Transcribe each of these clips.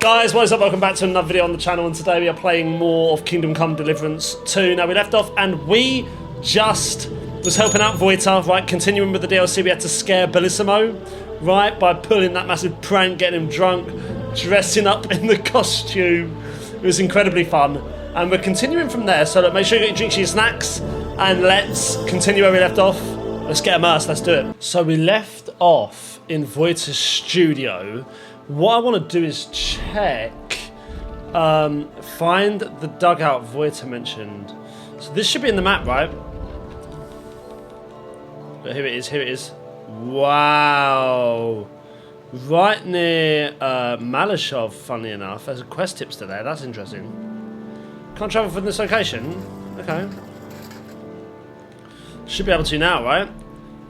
Guys, what is up? Welcome back to another video on the channel, and today we are playing more of Kingdom Come Deliverance 2. Now, we left off and we just was helping out Voita, right? Continuing with the DLC, we had to scare Bellissimo, right? By pulling that massive prank, getting him drunk, dressing up in the costume. It was incredibly fun. And we're continuing from there, so look, make sure you get your drinks, your snacks, and let's continue where we left off. Let's get immersed, let's do it. So we left off in Voita's studio. What I want to do is check, find the dugout Voita mentioned. So this should be in the map, right? But here it is, here it is. Wow. Right near Malashov, funnily enough. There's a quest tipster there, that's interesting. Can't travel from this location? Okay. Should be able to now, right?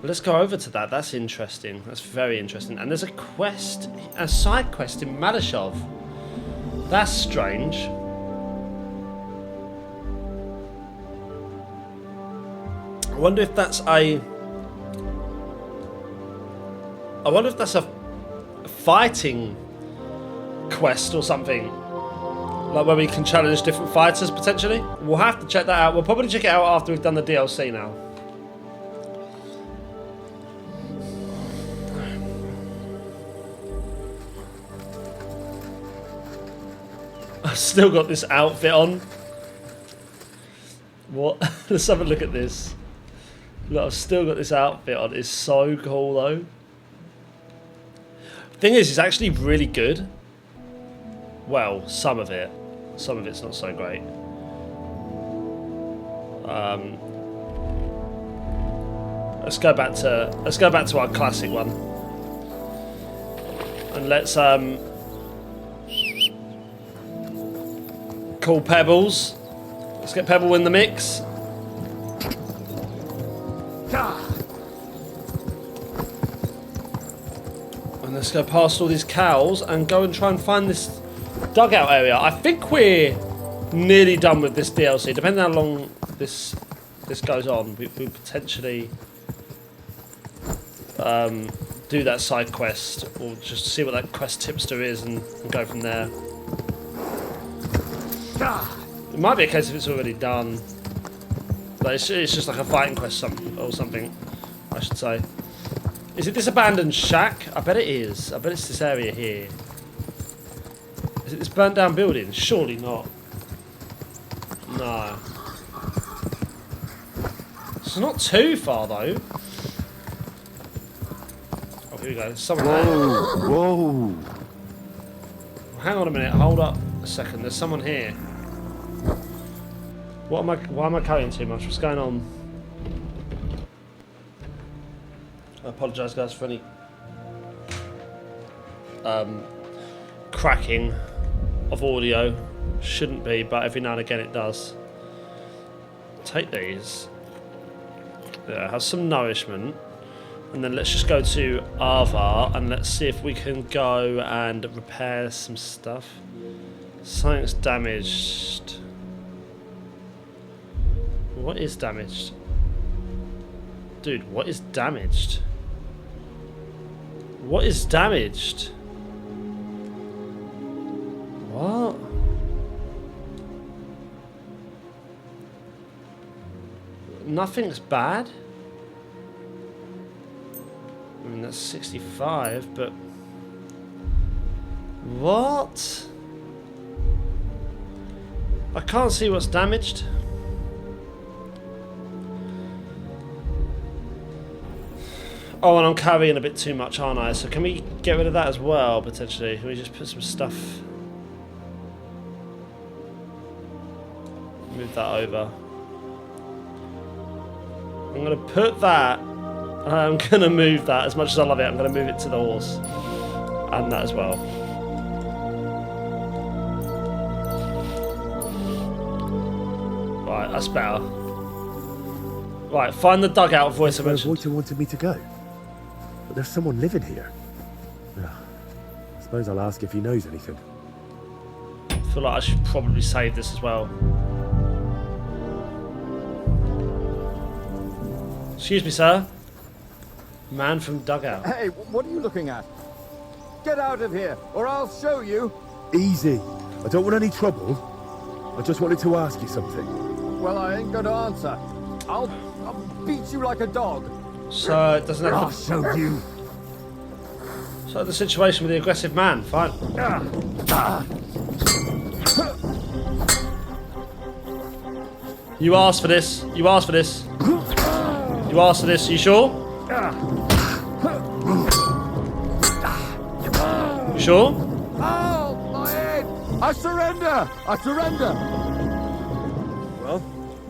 Let's go over to that. That's interesting. That's very interesting. And there's a quest, a side quest in Malashov. That's strange. I wonder if that's a fighting quest or something. Like where we can challenge different fighters potentially. We'll have to check that out. We'll probably check it out after we've done the DLC now. I've still got this outfit on. What? Let's have a look at this. Look, I've still got this outfit on. It's so cool though. Thing is, it's actually really good. Well, some of it. Some of it's not so great. Let's go back to our classic one. And let's call Pebbles. Let's get Pebble in the mix. And let's go past all these cows and go and try and find this dugout area. I think we're nearly done with this DLC. Depending on how long this goes on, we potentially do that side quest or just see what that quest tipster is and go from there. It might be a case if it's already done. But it's just like a fighting quest or something, I should say. Is it this abandoned shack? I bet it is. I bet it's this area here. Is it this burnt down building? Surely not. No. It's not too far though. Oh, here we go. There's someone there. Whoa! Hang on a minute. Hold up a second. There's someone here. Why am I carrying too much? What's going on? I apologise, guys, for any cracking of audio. Shouldn't be, but every now and again it does. Take these. Yeah, have some nourishment. And then let's just go to Ava and let's see if we can go and repair some stuff. Something's damaged. What is damaged? Dude, what is damaged? What is damaged? What? Nothing's bad? I mean, that's 65, but... What? I can't see what's damaged. Oh, and I'm carrying a bit too much, aren't I? So can we get rid of that as well, potentially? Can we just put some stuff... Move that over. I'm going to put that... I'm going to move that. As much as I love it, I'm going to move it to the horse. And that as well. Right, that's better. Right, find the dugout voice I mentioned. Voita wanted me to go. But there's someone living here. I suppose I'll ask if he knows anything. I feel like I should probably save this as well. Excuse me, sir. Man from dugout. Hey, what are you looking at? Get out of here, or I'll show you. Easy. I don't want any trouble. I just wanted to ask you something. Well, I ain't gonna answer. I'll beat you like a dog. So it doesn't I'll have to... show you. So the situation with the aggressive man. Fine. You asked for this. You asked for this. You asked for this. You sure? You sure? Oh, my head! I surrender! I surrender! Well,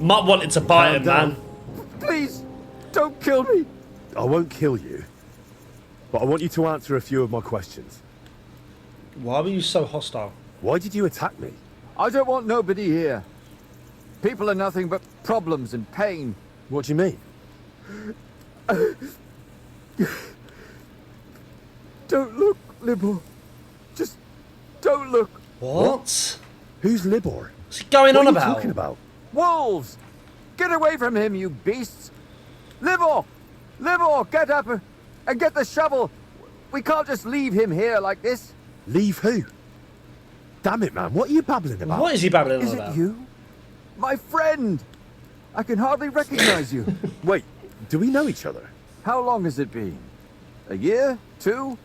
Mutt wanted to bite him, Calm man. Please, don't kill me. I won't kill you. But I want you to answer a few of my questions. Why were you so hostile? Why did you attack me? I don't want nobody here. People are nothing but problems and pain. What do you mean? Don't look, Libor. Just don't look. What? Who's Libor? What's he going What on are you about? talking about? Wolves! Get away from him, you beasts! Libor! Libor, get up and get the shovel! We can't just leave him here like this. Leave who? Damn it, man. What are you babbling about? What is he babbling Is on it about? you? My friend! I can hardly recognize you. Wait, do we know each other? How long has it been? A year? 2?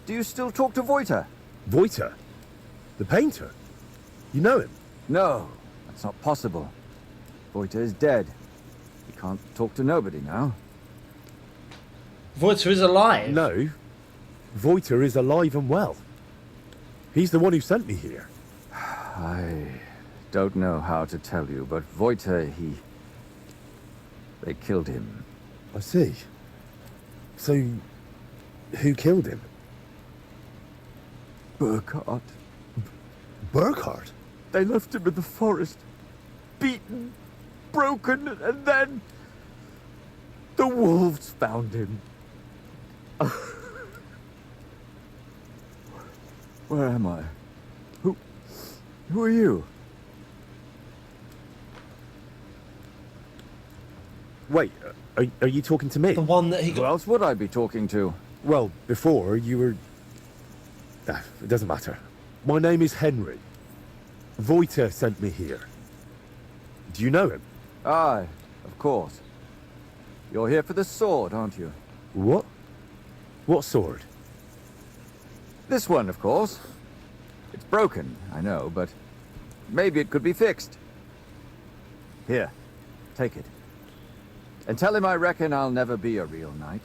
Do you still talk to Voiter? Voiter? The painter? You know him? No, that's not possible. Voiter is dead. He can't talk to nobody now. Voiter is alive. No. Voiter is alive and well. He's the one who sent me here. I don't know how to tell you, but Voiter, they killed him. I see. So, who killed him? Burkhard. Burkhard? They left him in the forest. Beaten, broken, and then... the wolves found him. Where am I? Who are you? Wait, are you talking to me? The one that he Who got. else would I be talking to? Well, before you were... it doesn't matter. My name is Henry. Voiter sent me here. Do you know him? Aye, of course. You're here for the sword, aren't you? What? What sword? This one, of course. It's broken, I know, but maybe it could be fixed. Here, take it. And tell him I reckon I'll never be a real knight.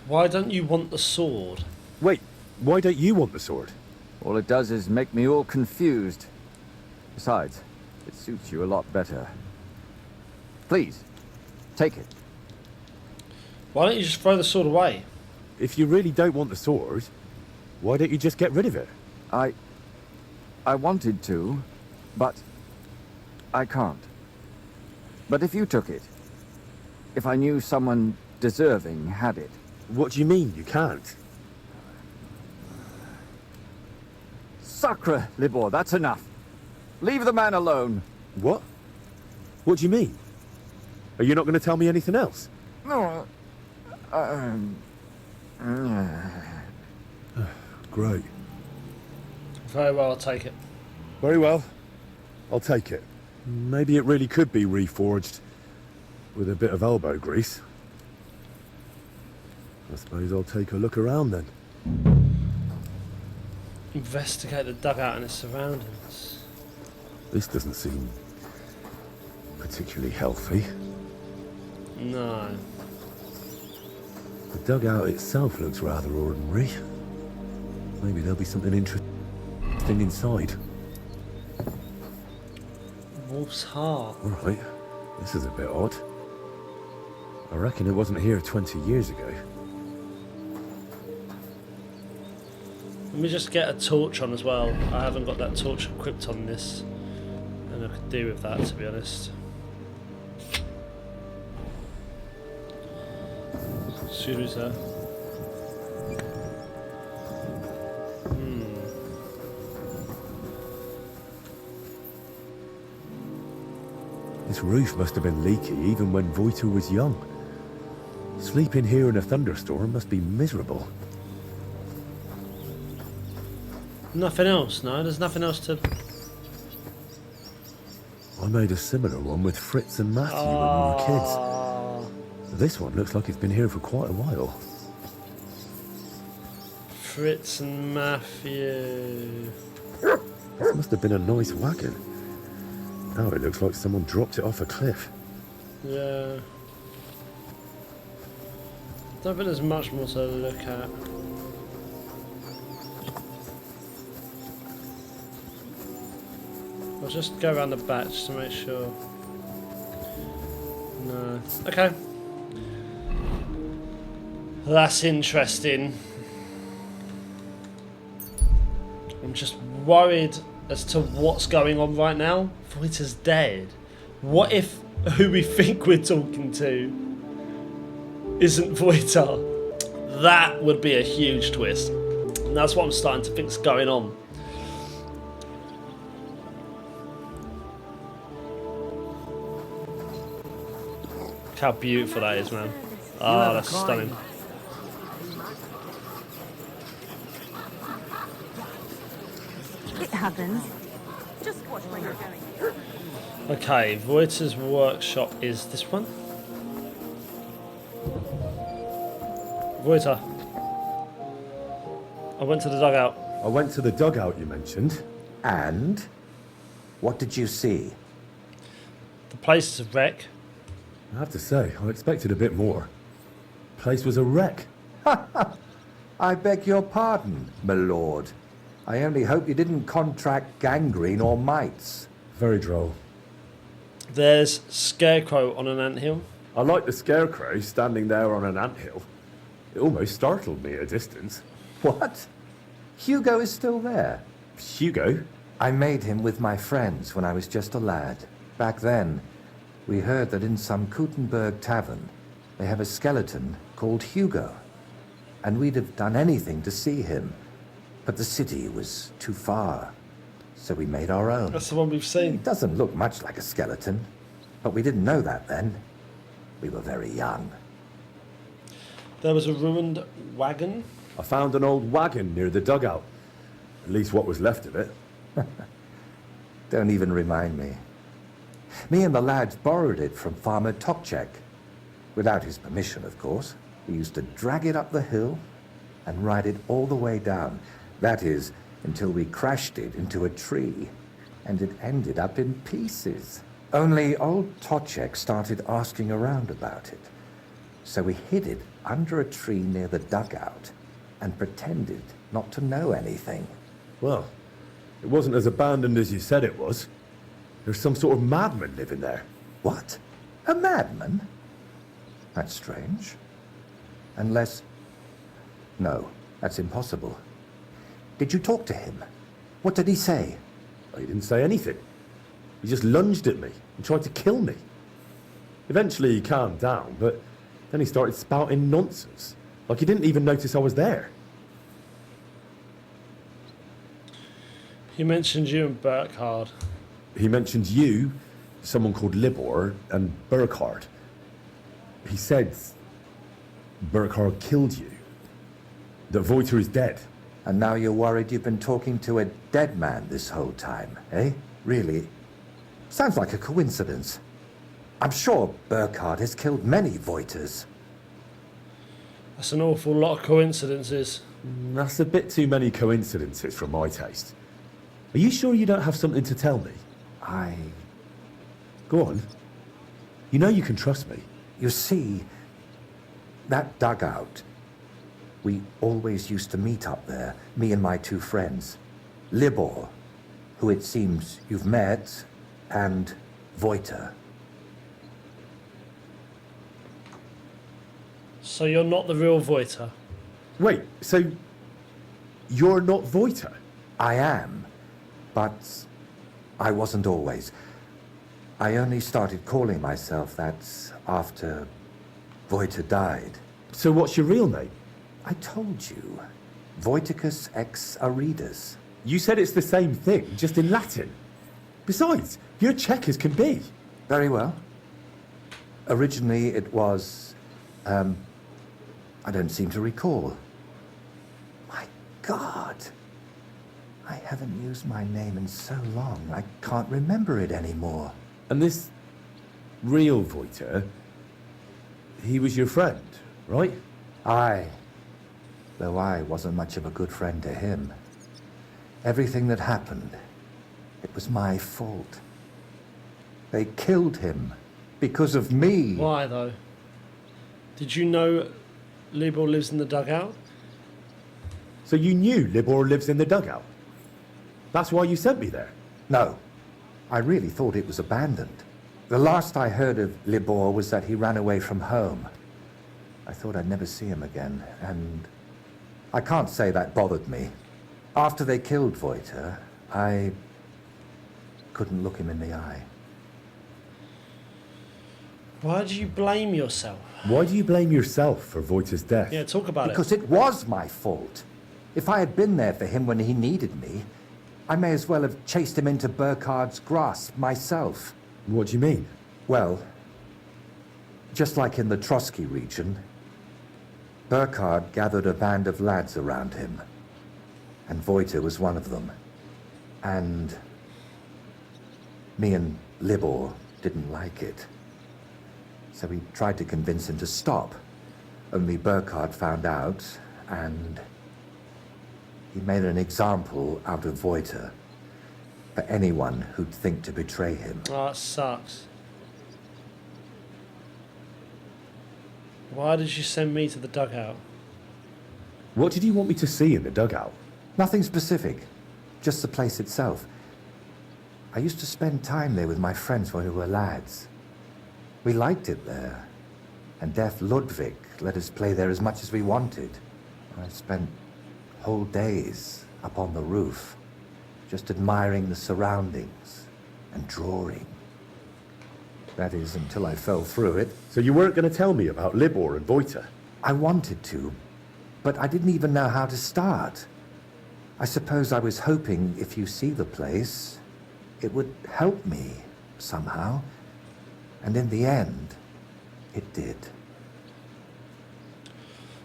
Why don't you want the sword? Wait, why don't you want the sword? All it does is make me all confused. Besides, it suits you a lot better. Please, take it. Why don't you just throw the sword away? If you really don't want the sword, why don't you just get rid of it? I wanted to, but I can't. But if you took it, if I knew someone deserving had it. What do you mean, you can't? Sacre, Libor, that's enough. Leave the man alone. What? What do you mean? Are you not going to tell me anything else? No. Great. Very well, I'll take it. Very well. I'll take it. Maybe it really could be reforged with a bit of elbow grease. I suppose I'll take a look around then. Investigate the dugout and its surroundings. This doesn't seem particularly healthy. No. The dugout itself looks rather ordinary. Maybe there'll be something interesting inside. Wolf's heart. Alright, this is a bit odd. I reckon it wasn't here 20 years ago. Let me just get a torch on as well. I haven't got that torch equipped on this. And I could do with that, to be honest. Excuse me, sir. This roof must have been leaky even when Voiter was young. Sleeping here in a thunderstorm must be miserable. Nothing else, no? There's nothing else to... I made a similar one with Fritz and Matthew when we were kids. This one looks like it's been here for quite a while. Fritz and Matthew... This must have been a nice wagon. Now it looks like someone dropped it off a cliff. Yeah. Don't think there's much more to look at. I'll just go around the back just to make sure. No. Okay. That's interesting. I'm just worried as to what's going on right now. Voiter's dead. What if who we think we're talking to isn't Voiter? That would be a huge twist. And that's what I'm starting to think's going on. Look how beautiful that is, man. Ah, that's stunning. It happens. Just watch where you're going. Okay, Voiter's workshop is this one. Voiter. I went to the dugout. I went to the dugout you mentioned. And? What did you see? The place is a wreck. I have to say, I expected a bit more. Place was a wreck. I beg your pardon, my lord. I only hope you didn't contract gangrene or mites. Very droll. There's Scarecrow on an anthill. I like the scarecrow standing there on an anthill. It almost startled me at a distance. What? Hugo is still there. Hugo? I made him with my friends when I was just a lad. Back then, we heard that in some Kuttenberg tavern, they have a skeleton called Hugo. And we'd have done anything to see him. But the city was too far, so we made our own. That's the one we've He seen. doesn't look much like a skeleton, but we didn't know that then. We were very young. There was a ruined wagon. I found an old wagon near the dugout. At least what was left of it. Don't even remind me. Me and the lads borrowed it from Farmer Tokchek. Without his permission, of course. We used to drag it up the hill and ride it all the way down. That is, until we crashed it into a tree, and it ended up in pieces. Only old Tokchek started asking around about it. So we hid it under a tree near the dugout and pretended not to know anything. Well, it wasn't as abandoned as you said it was. There's some sort of madman living there. What? A madman? That's strange. Unless... No, that's impossible. Did you talk to him? What did he say? He didn't say anything. He just lunged at me and tried to kill me. Eventually he calmed down, but then he started spouting nonsense. Like he didn't even notice I was there. He mentioned you and Burkhard. He mentioned you, someone called Libor, and Burkhard. He said Burkhard killed you. That Voiter is dead. And now you're worried you've been talking to a dead man this whole time, eh? Really? Sounds like a coincidence. I'm sure Burkhard has killed many Voiters. That's an awful lot of coincidences. That's a bit too many coincidences for my taste. Are you sure you don't have something to tell me? Go on. You know you can trust me. You see, that dugout, we always used to meet up there, me and my two friends. Libor, who it seems you've met, and Voiter. So you're not the real Voiter? Wait, so you're not Voiter? I am, but I wasn't always. I only started calling myself that after Voiter died. So what's your real name? I told you, Voiticus ex Aridus. You said it's the same thing, just in Latin. Besides, you're Czech as can be. Very well. Originally it was, I don't seem to recall. My God. I haven't used my name in so long, I can't remember it anymore. And this real Voiter, he was your friend, right? Aye. Though I wasn't much of a good friend to him. Everything that happened, it was my fault. They killed him because of me. Why, though? Did you know Libor lives in the dugout? So you knew Libor lives in the dugout? That's why you sent me there? No. I really thought it was abandoned. The last I heard of Libor was that he ran away from home. I thought I'd never see him again, and I can't say that bothered me. After they killed Voiter, I couldn't look him in the eye. Why do you blame yourself? Why do you blame yourself for Voiter's death? Yeah, talk about Because it was my fault. If I had been there for him when he needed me, I may as well have chased him into Burkhard's grasp myself. What do you mean? Well, just like in the Trotsky region, Burkhard gathered a band of lads around him, and Voiter was one of them. And me and Libor didn't like it. So we tried to convince him to stop. Only Burkhard found out, and he made an example out of Voiter for anyone who'd think to betray him. Oh, it sucks. Why did you send me to the dugout? What did you want me to see in the dugout? Nothing specific, just the place itself. I used to spend time there with my friends when we were lads. We liked it there, and Deaf Ludwig let us play there as much as we wanted. I spent whole days up on the roof, just admiring the surroundings and drawing. That is, until I fell through it. So you weren't going to tell me about Libor and Voiter? I wanted to, but I didn't even know how to start. I suppose I was hoping if you see the place, it would help me somehow. And in the end, it did.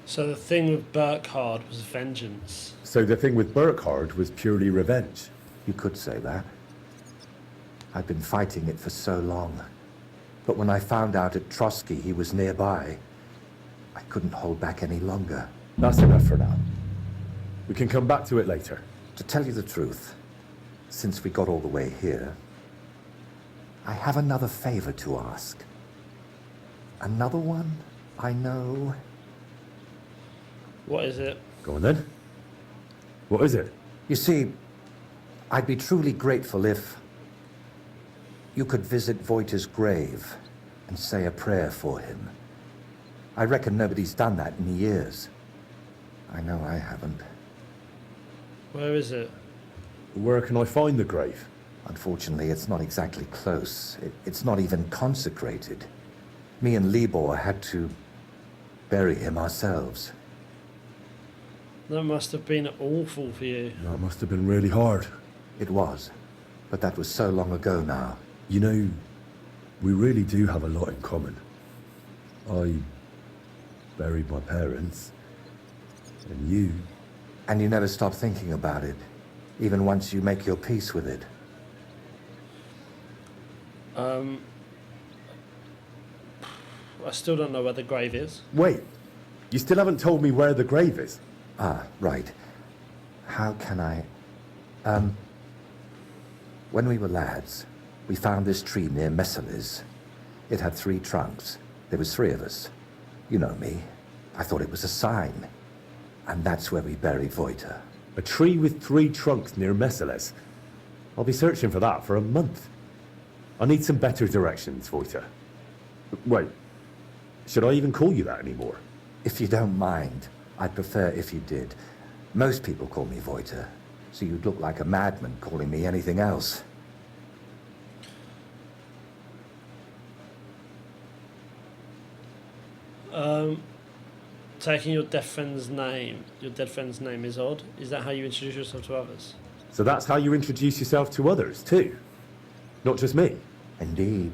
So the thing with Burkhard was vengeance. So the thing with Burkhard was purely revenge? You could say that. I'd been fighting it for so long. But when I found out at Trotsky he was nearby, I couldn't hold back any longer. That's enough for now. We can come back to it later. To tell you the truth, since we got all the way here, I have another favor to ask. Another one I know. What is it? Go on then. What is it? You see, I'd be truly grateful if you could visit Voiter's grave and say a prayer for him. I reckon nobody's done that in years. I know I haven't. Where is it? Where can I find the grave? Unfortunately, it's not exactly close. It's not even consecrated. Me and Libor had to bury him ourselves. That must have been awful for you. That must have been really hard. It was, but that was so long ago now. You know, we really do have a lot in common. I buried my parents, and you... And you never stop thinking about it, even once you make your peace with it. I still don't know where the grave is. Wait, you still haven't told me where the grave is. Ah, right. How can I... When we were lads, we found this tree near Messeles. It had 3 trunks. There was 3 of us. You know me. I thought it was a sign. And that's where we buried Voiter. A tree with 3 trunks near Messeles. I'll be searching for that for a month. I need some better directions, Voiter. Wait, should I even call you that anymore? If you don't mind, I'd prefer if you did. Most people call me Voiter, so you'd look like a madman calling me anything else. Taking your dead friend's name is odd. Is that how you introduce yourself to others? So that's how you introduce yourself to others, too? Not just me? Indeed.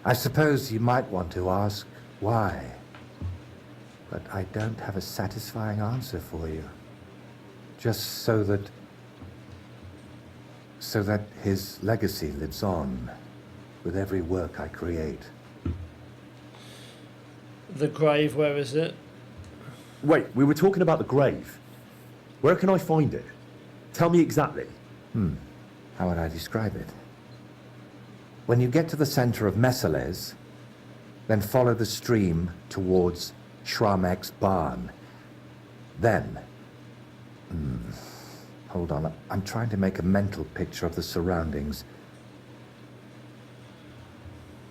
I suppose you might want to ask why. But I don't have a satisfying answer for you. Just so that so that his legacy lives on with every work I create. The grave, where is it? Wait, we were talking about the grave. Where can I find it? Tell me exactly. How would I describe it? When you get to the center of Messales, then follow the stream towards Shramek's barn. Then... hold on, I'm trying to make a mental picture of the surroundings.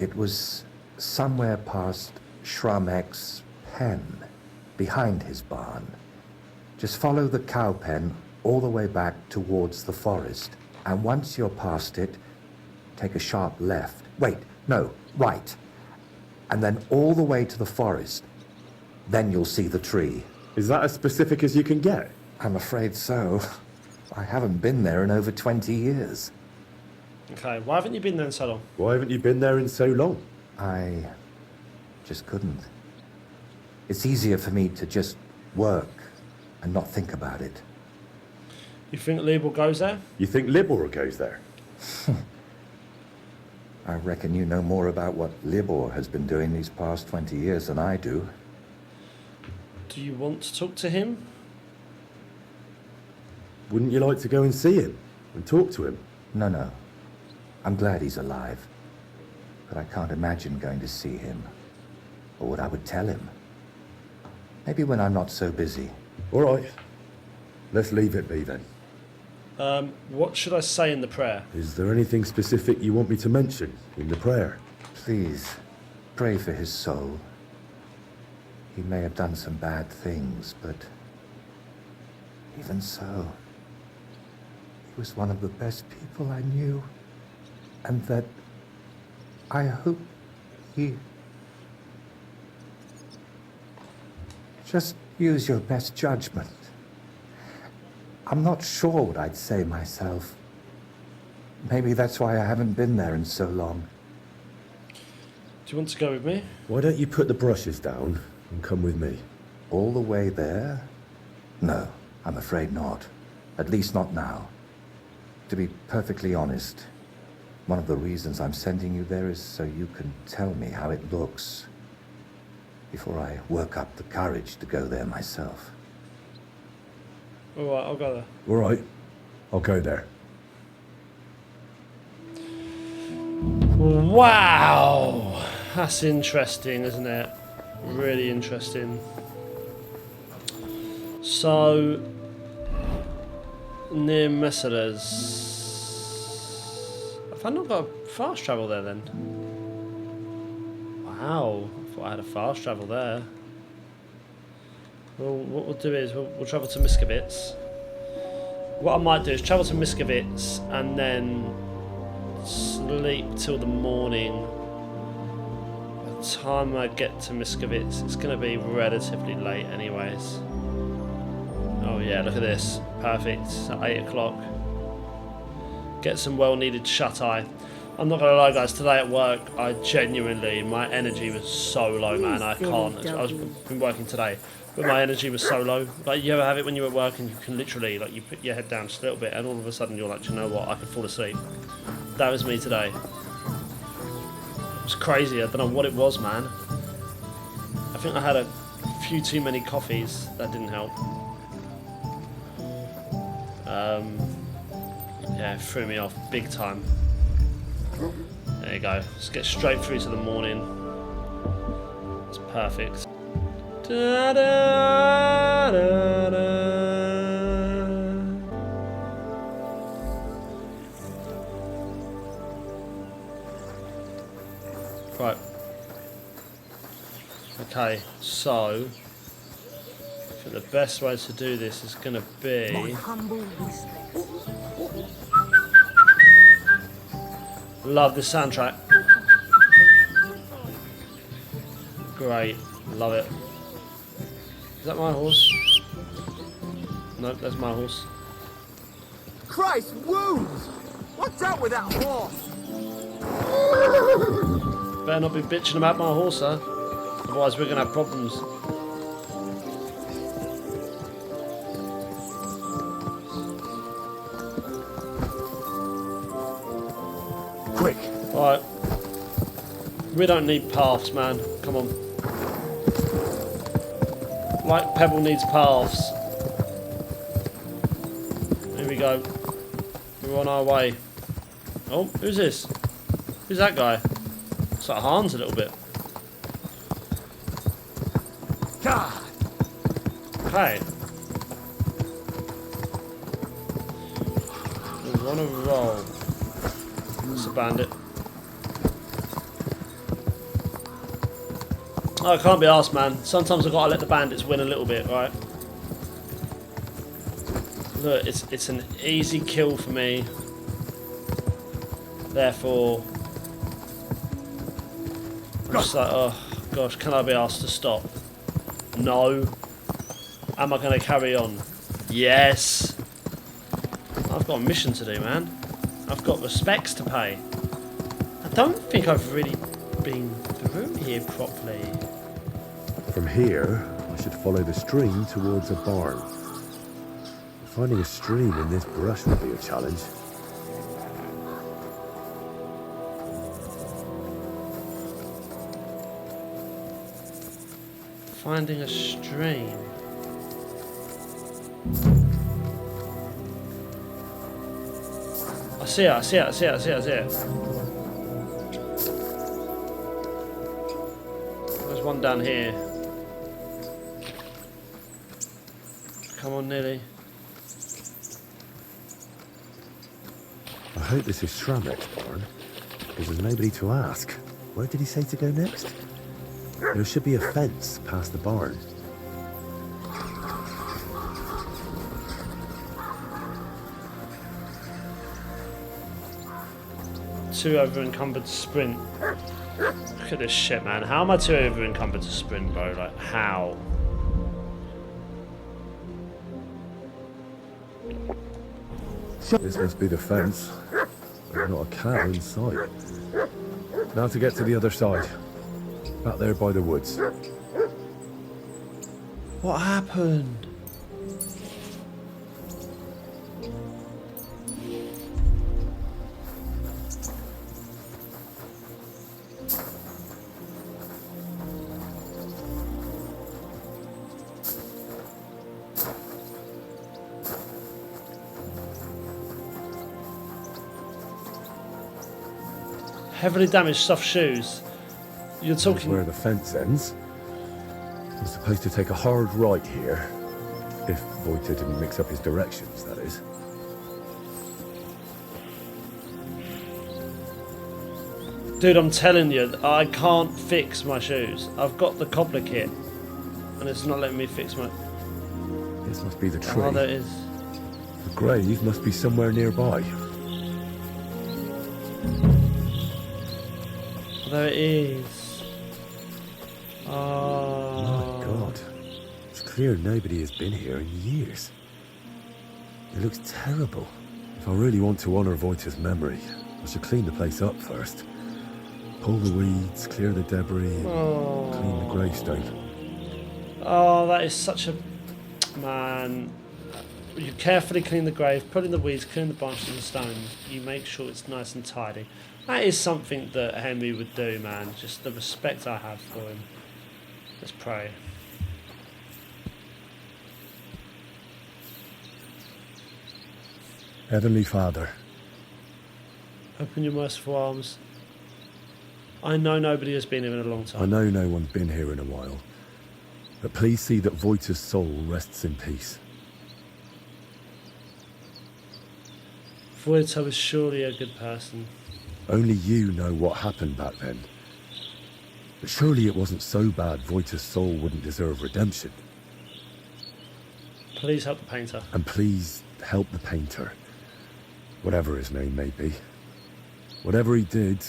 It was somewhere past Shramek's pen, behind his barn. Just follow the cow pen all the way back towards the forest. And once you're past it, take a sharp left. Wait, no, right. And then all the way to the forest. Then you'll see the tree. Is that as specific as you can get? I'm afraid so. I haven't been there in over 20 years. Okay, why haven't you been there in so long? Why haven't you been there in so long? I just couldn't. It's easier for me to just work and not think about it. You think Libor goes there? You think Libor goes there? I reckon you know more about what Libor has been doing these past 20 years than I do. Do you want to talk to him? Wouldn't you like to go and see him and talk to him? No. I'm glad he's alive. But I can't imagine going to see him. Or what I would tell him. Maybe when I'm not so busy. All right. Let's leave it be then. What should I say in the prayer? Is there anything specific you want me to mention in the prayer? Please, pray for his soul. He may have done some bad things, but even so, he was one of the best people I knew. And that I hope he... Just use your best judgment. I'm not sure what I'd say myself. Maybe that's why I haven't been there in so long. Do you want to go with me? Why don't you put the brushes down and come with me? All the way there? No, I'm afraid not. At least not now. To be perfectly honest, one of the reasons I'm sending you there is so you can tell me how it looks before I work up the courage to go there myself. All right, I'll go there. All right. I'll go there. Wow! That's interesting, isn't it? Really interesting. So, near Messales. Have I not got a fast travel there then? Wow, I thought I had a fast travel there. Well, what we'll do is we'll travel to Miskovitz. What I might do is travel to Miskovitz and then sleep till the morning. By the time I get to Miskovitz, it's going to be relatively late anyways. Oh yeah, look at this. Perfect. It's at 8 o'clock. Get some well-needed shut-eye. I'm not going to lie, guys. Today at work, I genuinely, my energy was so low, man. I can't. I've been working today, but my energy was so low. Like, you ever have it when you're at work and you can literally, like, you put your head down just a little bit and all of a sudden you're like, do you know what? I could fall asleep. That was me today. It was crazy. I don't know what it was, man. I think I had a few too many coffees. That didn't help. Yeah, it threw me off big time. There you go. Let's get straight through to the morning. It's perfect. Da, da, da, da. Right. Okay, so I think the best way to do this is going to be... Love this soundtrack. Great, love it. Is that my horse? Nope, that's my horse. Christ, wounds! What's up with that horse? Better not be bitching about my horse, huh? Otherwise we're gonna have problems. quick. Right. We don't need paths, man. Come on. Like Pebble needs paths. Here we go. We're on our way. Oh, who's this? Who's that guy? It's like Hans a little bit. God. Okay. We're on a roll. It's a bandit. Oh, I can't be arsed, man. Sometimes I've got to let the bandits win a little bit, right? Look, it's an easy kill for me. Therefore, I'm just like, oh gosh, can I be asked to stop? No. Am I going to carry on? Yes. I've got a mission to do, man. I've got respects to pay. I don't think I've really been through here properly. From here, I should follow the stream towards a barn. Finding a stream in this brush would be a challenge. Finding a stream. I see it, I see it, I see it, I see it, I see it. There's one down here. Come on, nearly. I hope this is Shramek's barn, because there's nobody to ask. Where did he say to go next? There should be a fence past the barn. Too over encumbered to sprint. Look at this shit, man. How am I too over encumbered to sprint, bro? Like, how? This must be the fence. There's not a cow in sight. Now to get to the other side. Back there by the woods. What happened? Heavily damaged soft shoes. You're That's talking. where the fence ends. I'm supposed to take a hard right here. If Voita didn't mix up his directions, that is. Dude, I'm telling you, I can't fix my shoes. I've got the cobbler kit, and it's not letting me fix my. This must be the tree. Oh, there it is. The grave must be somewhere nearby. There it is. Oh. My God. It's clear nobody has been here in years. It looks terrible. If I really want to honor Voita's memory, I should clean the place up first. Pull the weeds, clear the debris, and clean the gravestone. Oh, that is such a... Man. You carefully clean the grave, put in the weeds, clean the branches and the stones. You make sure it's nice and tidy. That is something that Henry would do, man. Just the respect I have for him. Let's pray. Heavenly Father, Open your merciful arms. I know nobody has been here in a long I time. know no one's been here in a while, but please see that Voita's soul rests in peace. Voita was surely a good person. Only you know what happened back then. But surely it wasn't so bad Voita's soul wouldn't deserve redemption. Please help the painter. And please help the painter, whatever his name may be. Whatever he did,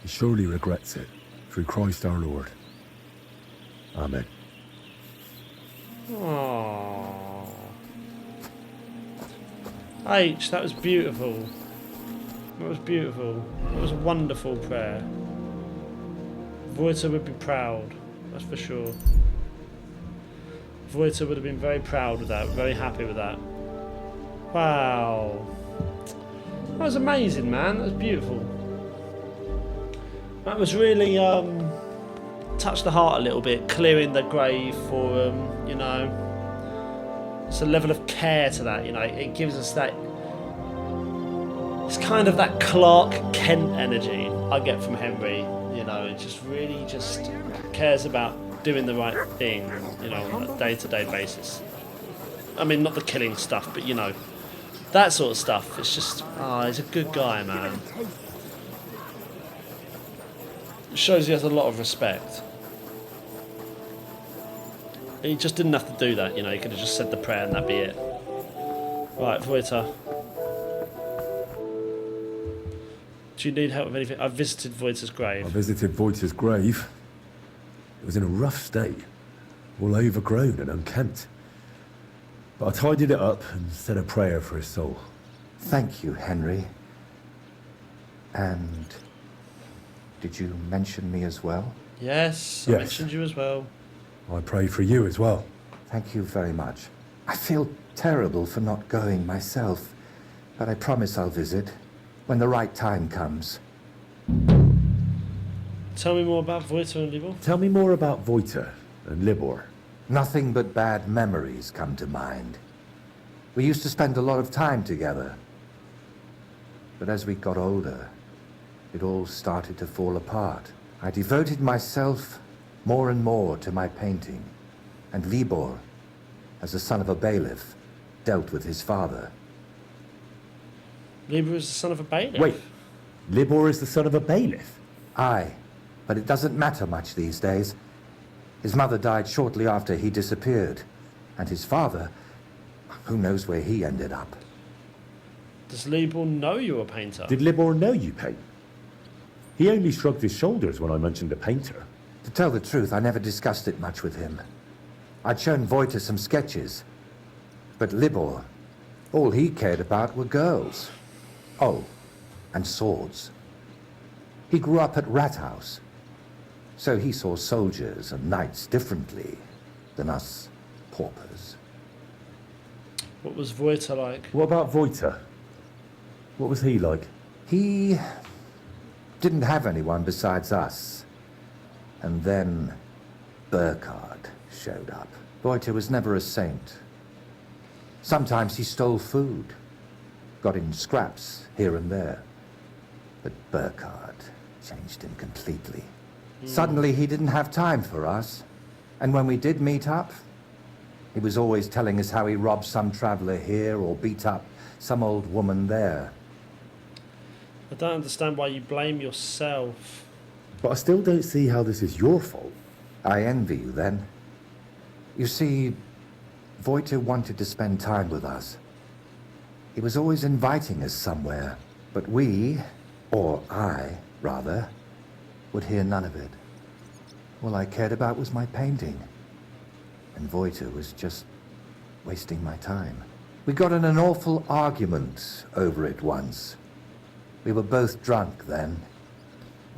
he surely regrets it, through Christ our Lord. Amen. Aww. H, that was beautiful. That was beautiful. That was a wonderful prayer. Voita would be proud, that's for sure. Voita would have been very proud of that, very happy with that. Wow. That was amazing, man. That was beautiful. That was really touched the heart a little bit, clearing the grave for you know. It's a level of care to that, you know. It gives us that. It's kind of that Clark Kent energy I get from Henry. You know, it just really just cares about doing the right thing, you know, on a day-to-day basis. I mean, not the killing stuff, but you know, that sort of stuff. It's just, he's a good guy, man. It shows he has a lot of respect. He just didn't have to do that, you know. He could have just said the prayer and that'd be it. Right, Voita. Do you need help with anything? I've visited Voita's grave. I visited Voita's grave. It was in a rough state, all overgrown and unkempt. But I tidied it up and said a prayer for his soul. Thank you, Henry. And did you mention me as well? Yes, I Yes. mentioned you as well. I prayed for you as well. Thank you very much. I feel terrible for not going myself, but I promise I'll visit when the right time comes. Tell me more about Voita and Libor. Tell me more about Voita and Libor. Nothing but bad memories come to mind. We used to spend a lot of time together. But as we got older, it all started to fall apart. I devoted myself more and more to my painting, and Libor, as the son of a bailiff, dealt with his father. Libor is the son of a bailiff. Wait, Libor is the son of a bailiff? Aye, but it doesn't matter much these days. His mother died shortly after he disappeared, and his father, who knows where he ended up. Does Libor know you're a painter? Did Libor know you paint? He only shrugged his shoulders when I mentioned a painter. To tell the truth, I never discussed it much with him. I'd shown Voita some sketches, but Libor, all he cared about were girls. Oh, and swords. He grew up at Rathouse, so he saw soldiers and knights differently than us paupers. What was Voita like? What about Voita? What was he like? He didn't have anyone besides us. And then Burkhard showed up. Voita was never a saint. Sometimes he stole food, got in scraps here and there. But Burkhard changed him completely. Suddenly he didn't have time for us. And when we did meet up, he was always telling us how he robbed some traveler here or beat up some old woman there. I don't understand why you blame yourself. But I still don't see how this is your fault. I envy you then. You see, Voita wanted to spend time with us. He was always inviting us somewhere, but we, or I, rather, would hear none of it. All I cared about was my painting. And Voita was just wasting my time. We got in an awful argument over it once. We were both drunk then.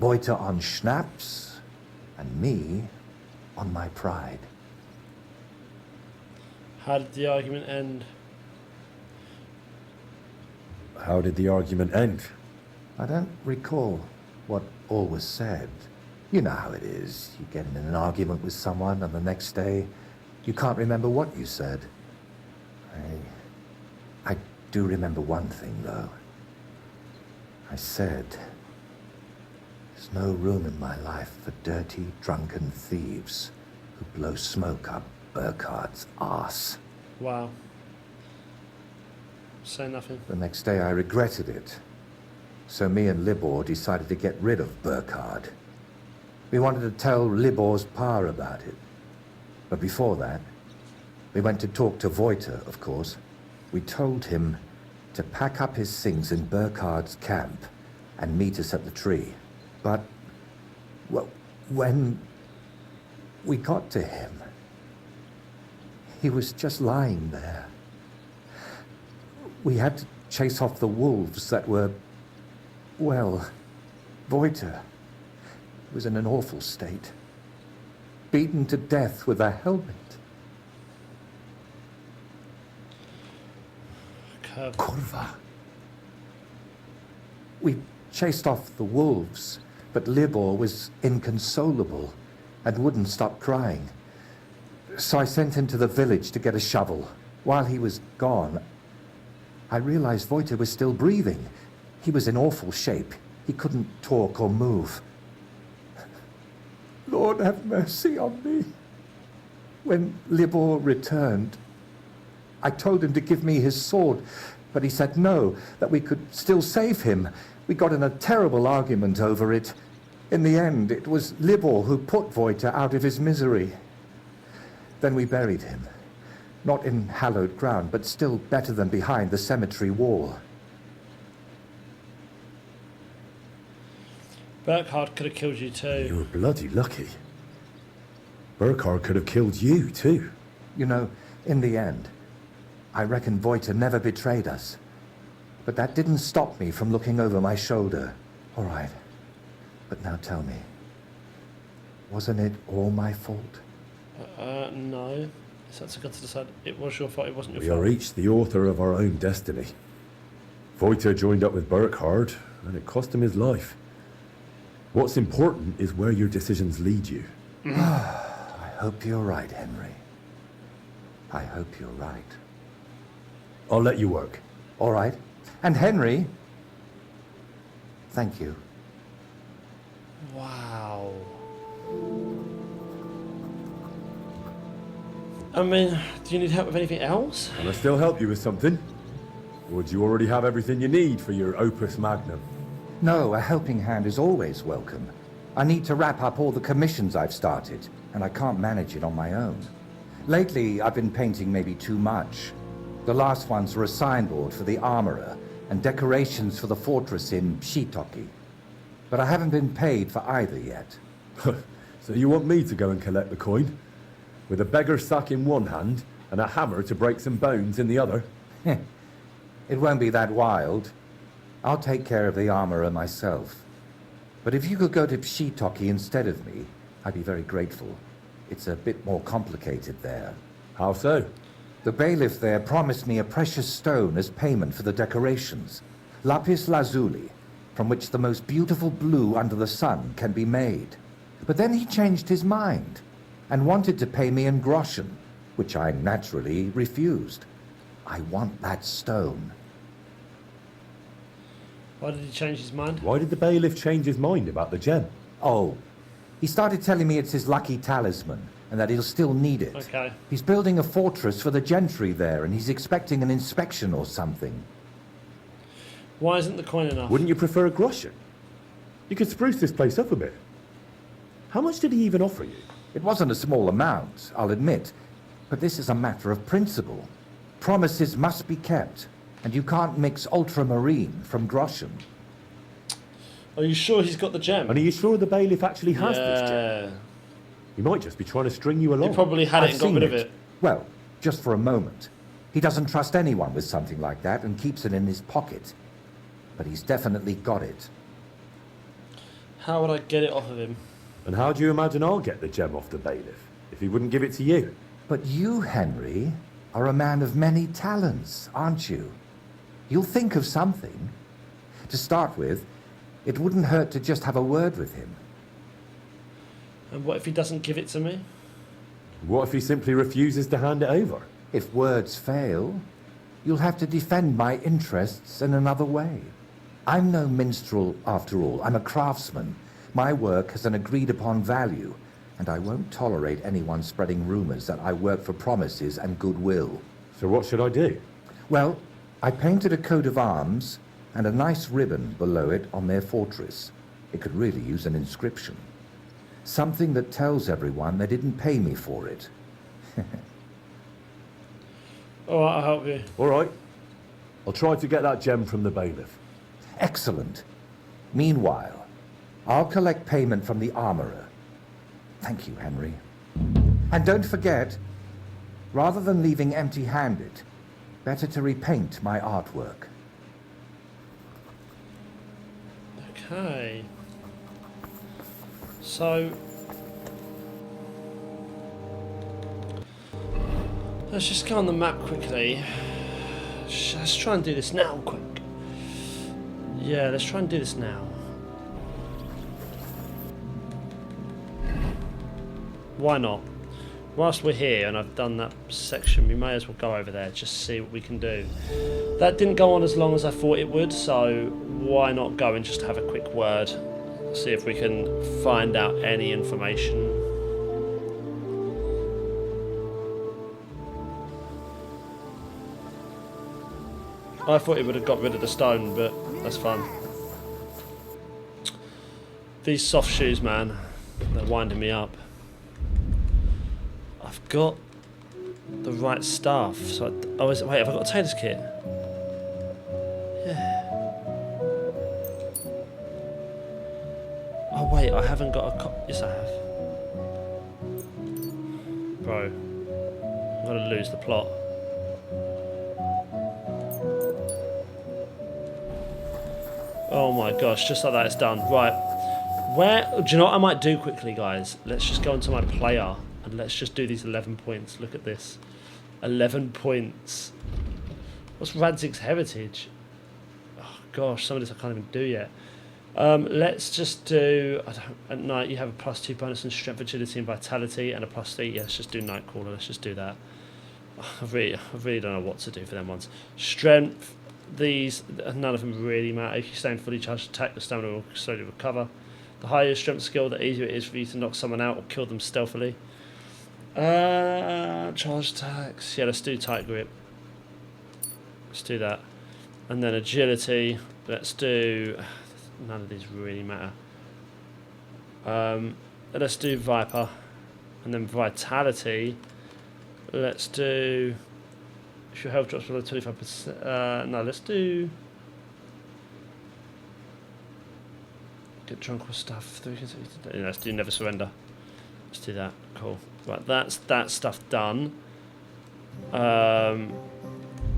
Voita on schnapps, and me on my pride. How did the argument end? How did the argument end? I don't recall what all was said. You know how it is. You get in an argument with someone, and the next day, you can't remember what you said. I do remember one thing, though. I said, there's no room in my life for dirty, drunken thieves who blow smoke up Burkhard's arse. Wow. Say nothing. The next day I regretted it. So me and Libor decided to get rid of Burkhard. We wanted to tell Libor's pa about it. But before that, we went to talk to Voita, of course. We told him to pack up his things in Burkhard's camp and meet us at the tree. But, well, when we got to him, he was just lying there. We had to chase off the wolves that were, well, Voita was in an awful state. Beaten to death with a helmet. Kurva. We chased off the wolves, But Libor was inconsolable and wouldn't stop crying. So I sent him to the village to get a shovel. While he was gone, I realized Wojtek was still breathing. He was in awful shape. He couldn't talk or move. Lord, have mercy on me. When Libor returned, I told him to give me his sword, but he said no, that we could still save him. We got in a terrible argument over it. In the end, it was Libor who put Wojtek out of his misery. Then we buried him. Not in hallowed ground, but still better than behind the cemetery wall. Burkhard could have killed you You too. were bloody lucky. Burkhard could have killed you, too. You know, in the end, I reckon Wojtek never betrayed us. But that didn't stop me from looking over my shoulder. All right. But now tell me, wasn't it all my fault? No. So that's got to decide. It was your fault, it wasn't your We fault. are each the author of our own destiny. Wojtek joined up with Burkhard, and it cost him his life. What's important is where your decisions lead you. I hope you're right, Henry. I hope you're right. I'll let you work. All right. And Henry, thank you. Wow. I mean, do you need help with anything else? Can I still help you with something? Or do you already have everything you need for your opus magnum? No, a helping hand is always welcome. I need to wrap up all the commissions I've started, and I can't manage it on my own. Lately, I've been painting maybe too much. The last ones were a signboard for the armorer and decorations for the fortress in Shitoki. But I haven't been paid for either yet. So you want me to go and collect the coin? With a beggar's sack in one hand and a hammer to break some bones in the other? It won't be that wild. I'll take care of the armorer myself. But if you could go to Shitoki instead of me, I'd be very grateful. It's a bit more complicated there. How so? The bailiff there promised me a precious stone as payment for the decorations. Lapis lazuli, from which the most beautiful blue under the sun can be made. But then he changed his mind and wanted to pay me in groschen, which I naturally refused. I want that stone. Why did he change his mind? Why did the bailiff change his mind about the gem? Oh, he started telling me it's his lucky talisman and that he'll still need it. Okay. He's building a fortress for the gentry there and he's expecting an inspection or something. Why isn't the coin enough? Wouldn't you prefer a groschen? You could spruce this place up a bit. How much did he even offer you? It wasn't a small amount, I'll admit, but this is a matter of principle. Promises must be kept, and you can't mix ultramarine from groschen. Are you sure he's got the gem? And are you sure the bailiff actually has this gem? Yeah. He might just be trying to string you along. He probably had it I've and got seen rid of it. Well, just for a moment. He doesn't trust anyone with something like that and keeps it in his pocket. But he's definitely got it. How would I get it off of him? And how do you imagine I'll get the gem off the bailiff if he wouldn't give it to you? But you, Henry, are a man of many talents, aren't you? You'll think of something. To start with, it wouldn't hurt to just have a word with him. And what if he doesn't give it to me? What if he simply refuses to hand it over? If words fail, you'll have to defend my interests in another way. I'm no minstrel, after all. I'm a craftsman. My work has an agreed-upon value, and I won't tolerate anyone spreading rumors that I work for promises and goodwill. So what should I do? Well, I painted a coat of arms and a nice ribbon below it on their fortress. It could really use an inscription. Something that tells everyone they didn't pay me for it. Alright, I'll help you. All right. I'll try to get that gem from the bailiff. Excellent. Meanwhile, I'll collect payment from the armorer. Thank you, Henry. And don't forget, rather than leaving empty-handed, better to repaint my artwork. Okay. So... let's just go on the map quickly. Let's try and do this now, quick. Yeah, let's try and do this now. Why not? Whilst we're here and I've done that section, we may as well go over there, just see what we can do. That didn't go on as long as I thought it would, so why not go and just have a quick word, see if we can find out any information. I thought it would have got rid of the stone, but that's fine. These soft shoes, man, they're winding me up. I've got the right stuff. So wait, have I got a tailor's kit? Yeah. Oh wait, I haven't got a yes I have. Bro, I'm gonna lose the plot. Oh my gosh, just like that it's done. Right. Where, do you know what I might do quickly, guys? Let's just go into my player and let's just do these 11 points. Look at this. 11 points. What's Radzig's heritage? Oh gosh, some of this I can't even do yet. Let's just do, at night you have a +2 bonus in strength, agility and vitality and a +3. Yeah, let's just do Nightcrawler. Let's just do that. I really don't know what to do for them ones. Strength. These, none of them really matter. If you stay in fully charged attack, the stamina will slowly recover. The higher your strength skill, the easier it is for you to knock someone out or kill them stealthily. Charged attacks. Yeah, let's do tight grip. Let's do that. And then agility. Let's do... None of these really matter. Let's do Viper. And then vitality. Let's do... If your health drops below 25%... no, let's do... Get drunk with stuff. Let's do Never Surrender. Let's do that. Cool. Right, that's that stuff done.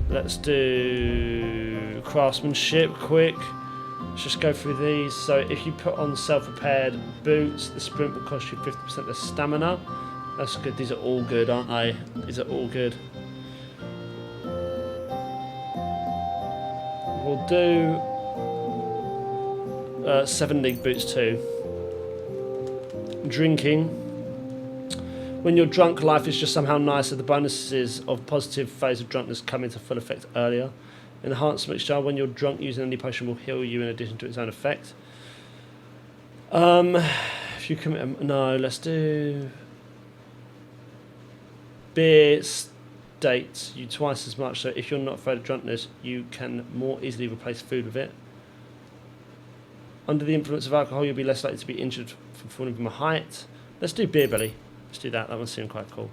Let's do craftsmanship quick. Let's just go through these. So if you put on self-repaired boots, the sprint will cost you 50% less stamina. That's good. These are all good, aren't they? These are all good. We'll do 7 league boots too. Drinking. When you're drunk, life is just somehow nicer. The bonuses of positive phase of drunkenness come into full effect earlier. Enhanced mixture. When you're drunk, using any potion will heal you in addition to its own effect. If you commit, no, let's do beer states you twice as much. So if you're not afraid of drunkenness, you can more easily replace food with it. Under the influence of alcohol, you'll be less likely to be injured from falling from a height. Let's do beer belly. Let's do that. That one seemed quite cool.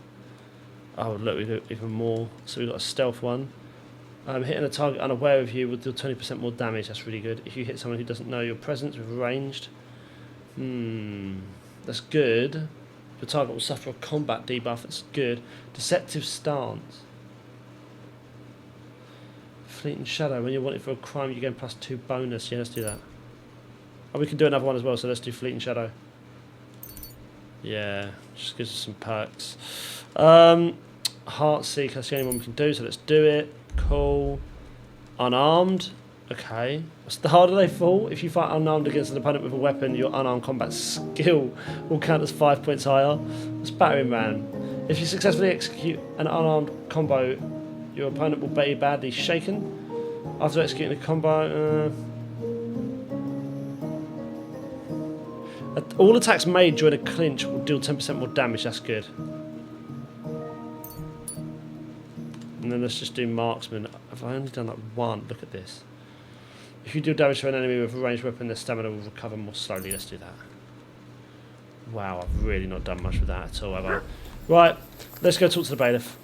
Oh, look, we do even more. So we've got a stealth one. Hitting a target unaware of you will do 20% more damage. That's really good. If you hit someone who doesn't know your presence with ranged, that's good. The target will suffer a combat debuff. That's good. Deceptive stance. Fleeting shadow. When you're wanted for a crime, you gain +2 bonus. Yeah, let's do that. Oh, we can do another one as well. So let's do fleeting shadow. Yeah, just gives us some perks. Heartseek, that's the only one we can do, so let's do it. Cool. Unarmed. Okay. What's the harder they fall? If you fight unarmed against an opponent with a weapon, your unarmed combat skill will count as 5 points higher. That's battering ram. If you successfully execute an unarmed combo, your opponent will be badly shaken. After executing a combo... all attacks made during a clinch will deal 10% more damage. That's good. And then let's just do marksman. Have I only done that one? Look at this. If you do damage to an enemy with a ranged weapon, their stamina will recover more slowly. Let's do that. Wow, I've really not done much with that at all, have I? Right, let's go talk to the bailiff.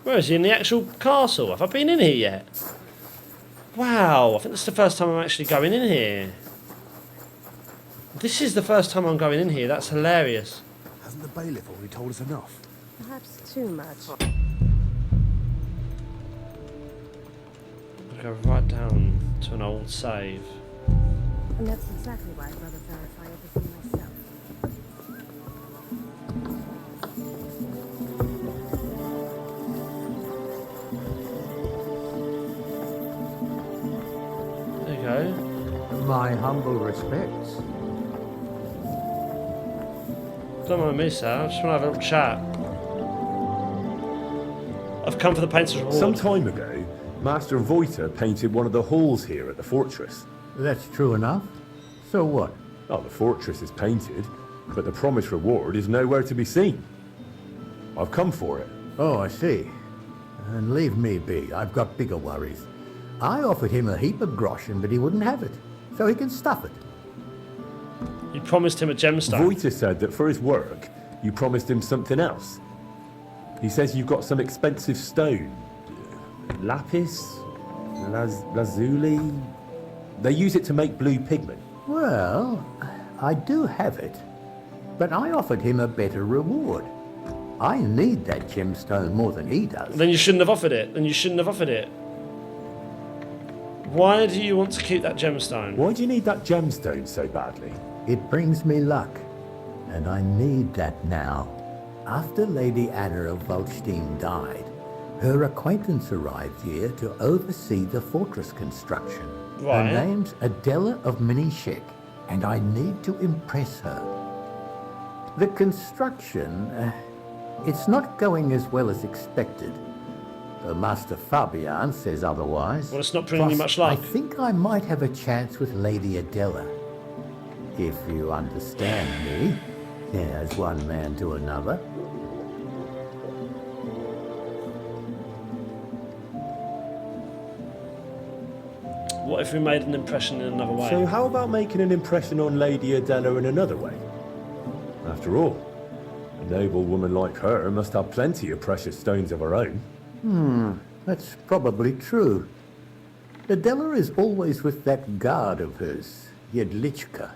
Where is he? In the actual castle? Have I been in here yet? Wow, I think that's the first time I'm actually going in here. This is the first time I'm going in here. That's hilarious. Hasn't the bailiff already told us enough? Perhaps too much. I'll go right down to an old save. And that's exactly why I'd rather verify everything myself. There you go. My humble respects. Don't mind me, sir. I just want to have a little chat. I've come for the painter's reward. Some time ago, Master Voiter painted one of the halls here at the fortress. That's true enough. So what? Oh, the fortress is painted, but the promised reward is nowhere to be seen. I've come for it. Oh, I see. And leave me be. I've got bigger worries. I offered him a heap of groschen, but he wouldn't have it. So he can stuff it. You promised him a gemstone. Voiter said that for his work, you promised him something else. He says you've got some expensive stone. Lapis? Lazuli? They use it to make blue pigment. Well, I do have it. But I offered him a better reward. I need that gemstone more than he does. Then you shouldn't have offered it. Why do you want to keep that gemstone? Why do you need that gemstone so badly? It brings me luck. And I need that now. After Lady Anna of Volstein died, her acquaintance arrived here to oversee the fortress construction. Right. Her name's Adela of Minishek, and I need to impress her. The construction, it's not going as well as expected. Master Fabian says otherwise. Well, it's not bringing you much luck. I think I might have a chance with Lady Adela. If you understand me, as one man to another. What if we made an impression in another way? So how about making an impression on Lady Adela in another way? After all, a noble woman like her must have plenty of precious stones of her own. That's probably true. Adela is always with that guard of hers, Yedlichka.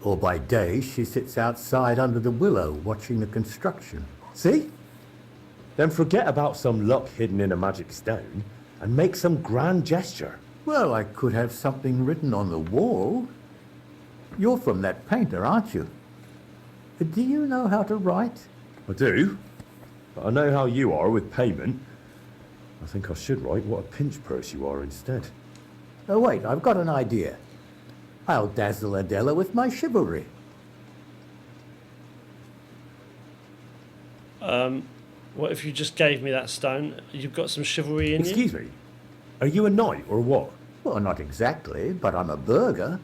Or by day, she sits outside under the willow watching the construction. See? Then forget about some luck hidden in a magic stone and make some grand gesture. Well, I could have something written on the wall. You're from that painter, aren't you? Do you know how to write? I do, but I know how you are with payment. I think I should write what a pinch purse you are instead. Oh, wait, I've got an idea. I'll dazzle Adela with my chivalry. What if you just gave me that stone? You've got some chivalry in you? Excuse me, are you a knight or what? Well, not exactly, but I'm a burgher.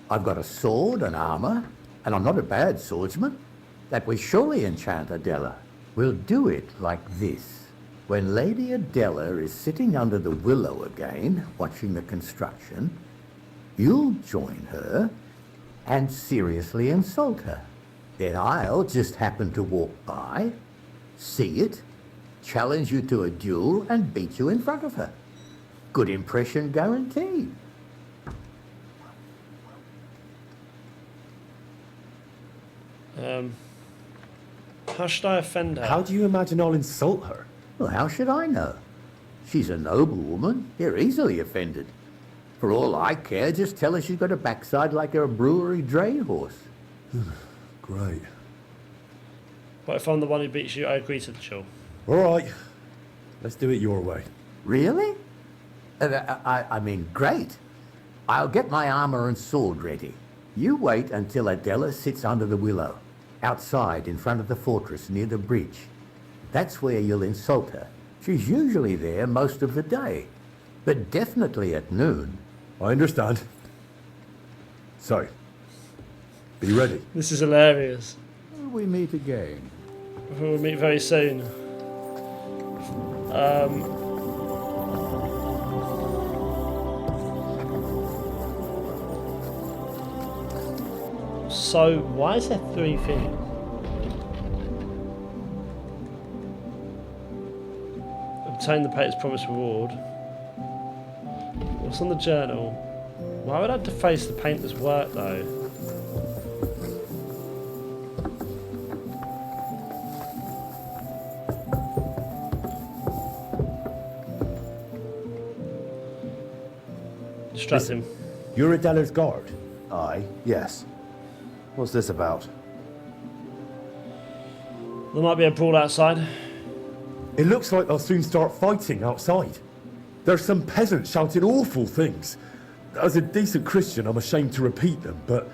I've got a sword and armor, and I'm not a bad swordsman. That will surely enchant Adela. We'll do it like this. When Lady Adela is sitting under the willow again, watching the construction, you'll join her and seriously insult her. Then I'll just happen to walk by, see it, challenge you to a duel, and beat you in front of her. Good impression guaranteed. How should I offend her? How do you imagine I'll insult her? Well, how should I know? She's a noble woman. You're easily offended. For all I care, just tell her she's got a backside like a brewery dray horse. Great. What if I'm the one who beats you? I agree to the duel. All right, let's do it your way. Really? I mean, great. I'll get my armor and sword ready. You wait until Adela sits under the willow, outside in front of the fortress near the bridge. That's where you'll insult her. She's usually there most of the day, but definitely at noon. I understand. So, be ready. This is hilarious. We meet again. We'll meet very soon. So, why is there 3 things? Obtain the painter's promised reward. What's on the journal? Why would I deface the painter's work though? Distract him. You're Adela's guard. Aye, yes. What's this about? There might be a brawl outside. It looks like they'll soon start fighting outside. There's some peasants shouting awful things. As a decent Christian, I'm ashamed to repeat them, but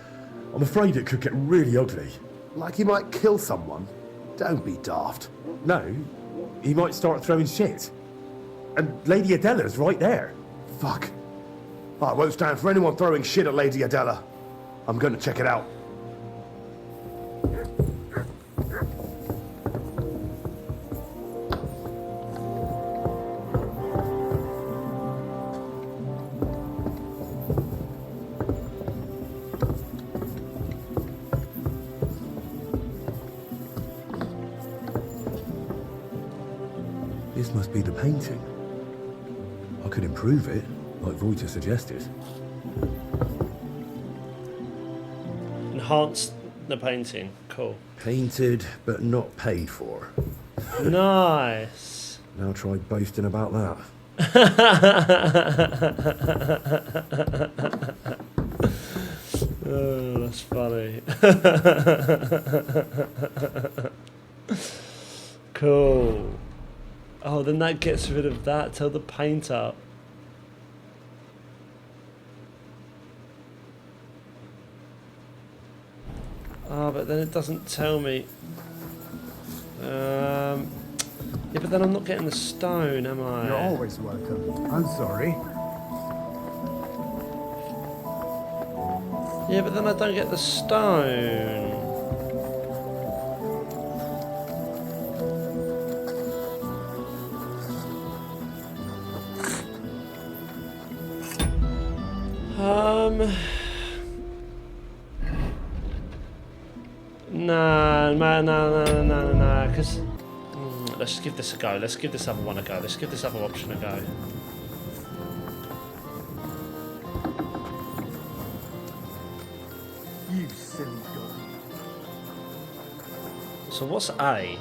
I'm afraid it could get really ugly. Like he might kill someone? Don't be daft. No, he might start throwing shit. And Lady Adela's right there. Fuck. I won't stand for anyone throwing shit at Lady Adela. I'm gonna check it out. This must be the painting. I could improve it, like Voiter suggested. Enhance the painting. Cool. Painted, but not paid for. Nice. Now try boasting about that. Oh, that's funny. Cool. Oh, then that gets rid of that. Tell the painter. Oh, but then it doesn't tell me. Yeah, but then I'm not getting the stone, am I? You're always welcome. I'm sorry. Yeah, but then I don't get the stone. No, because let's give this a go. Let's give this other one a go. Let's give this other option a go. You silly dog. So what's A?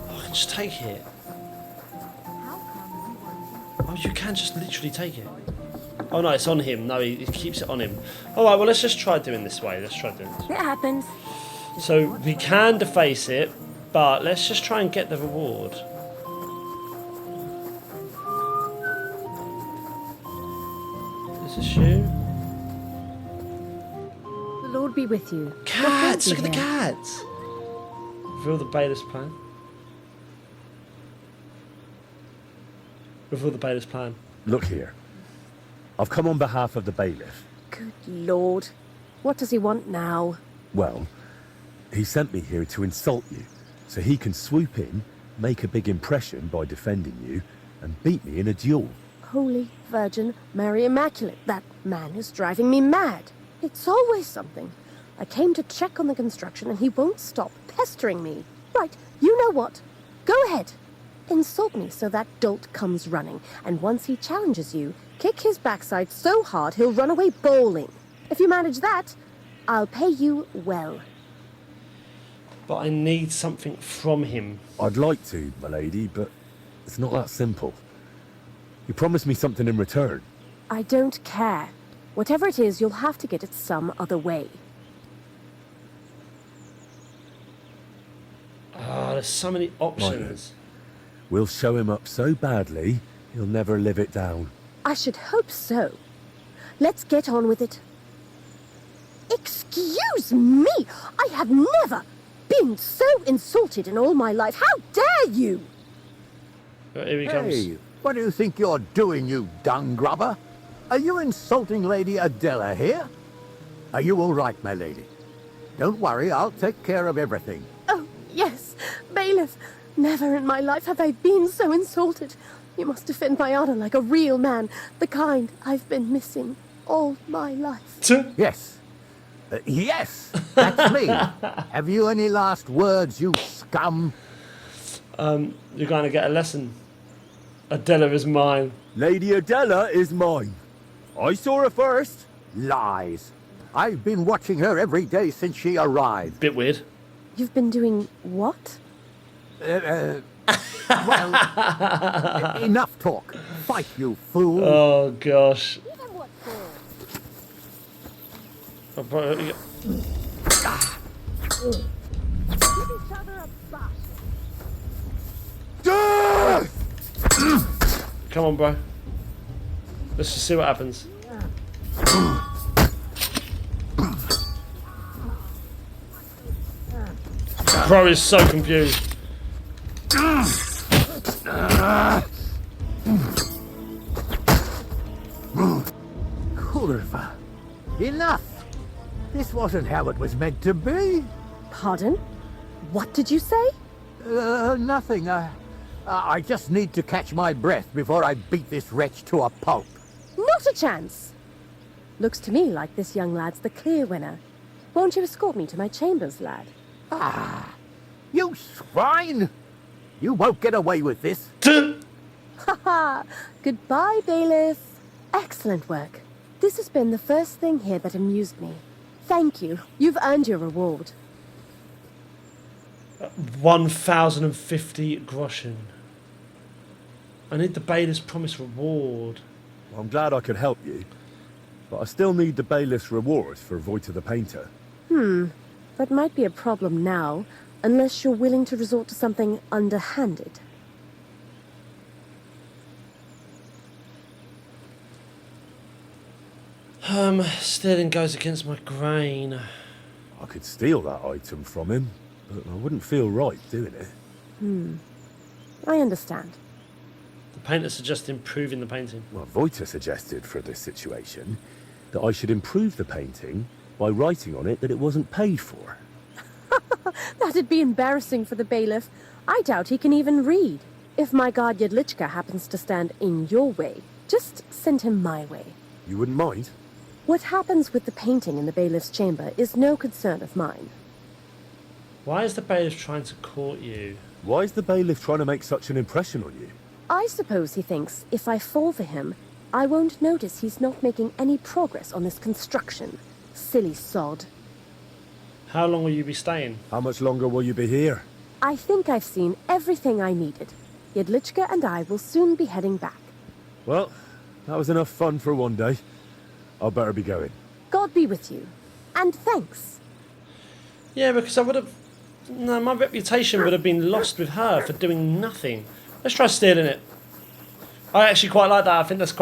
Oh, I can just take it. Oh, you can just literally take it. Oh no, it's on him. No, he keeps it on him. Alright, well let's just try doing this way. Let's try doing this way. It happens. So we can deface it, but let's just try and get the reward. Is this you? The Lord be with you. Cats! Look at the there. cats! Reveal the bailiff's plan. Reveal the bailiff's plan. Look here. I've come on behalf of the bailiff. Good Lord. What does he want now? Well, he sent me here to insult you, so he can swoop in, make a big impression by defending you, and beat me in a duel. Holy Virgin Mary Immaculate. That man is driving me mad. It's always something. I came to check on the construction and he won't stop pestering me. Right, you know what? Go ahead. Insult me so that dolt comes running, and once he challenges you, kick his backside so hard he'll run away bowling. If you manage that, I'll pay you well. But I need something from him. I'd like to, my lady, but it's not that simple. You promised me something in return. I don't care. Whatever it is, you'll have to get it some other way. Ah, there's so many options. We'll show him up so badly, he'll never live it down. I should hope so. Let's get on with it. Excuse me! I have never been so insulted in all my life. How dare you! Here he comes. Hey, what do you think you're doing, you dung grubber? Are you insulting Lady Adela here? Are you all right, my lady? Don't worry, I'll take care of everything. Oh, yes, bailiff. Never in my life have I been so insulted. You must defend my honor like a real man, the kind I've been missing all my life. Yes. Yes, that's me. Have you any last words, you scum? You're going to get a lesson. Adela is mine. Lady Adela is mine. I saw her first. Lies. I've been watching her every day since she arrived. Bit weird. You've been doing what? Well, enough talk. Fight, you fool. Oh gosh. Oh, bro, Give each other a bash. come on, bro. Let's just see what happens. Bro is so confused. Curva. Enough! This wasn't how it was meant to be. Pardon? What did you say? Nothing. I just need to catch my breath before I beat this wretch to a pulp. Not a chance. Looks to me like this young lad's the clear winner. Won't you escort me to my chambers, lad? Ah, you swine! You won't get away with this. Haha! Goodbye, bailiff. Excellent work. This has been the first thing here that amused me. Thank you. You've earned your reward. 1,050 groschen. I need the bailiff's promised reward. Well, I'm glad I could help you, but I still need the bailiff's reward for Voita the Painter. That might be a problem now, unless you're willing to resort to something underhanded. Stealing goes against my grain. I could steal that item from him, but I wouldn't feel right doing it. I understand. The painter suggested improving the painting. Well, Voita suggested for this situation that I should improve the painting by writing on it that it wasn't paid for. That'd be embarrassing for the bailiff. I doubt he can even read. If my guard Yedlichka happens to stand in your way, just send him my way. You wouldn't mind? What happens with the painting in the bailiff's chamber is no concern of mine. Why is the bailiff trying to court you? Why is the bailiff trying to make such an impression on you? I suppose he thinks if I fall for him, I won't notice he's not making any progress on this construction. Silly sod. How long will you be staying? How much longer will you be here? I think I've seen everything I needed. Yedlichka and I will soon be heading back. Well, that was enough fun for one day. I'll better be going. God be with you. And thanks. Yeah, because I would have... No, my reputation would have been lost with her for doing nothing. Let's try stealing it. I actually quite like that. I think that's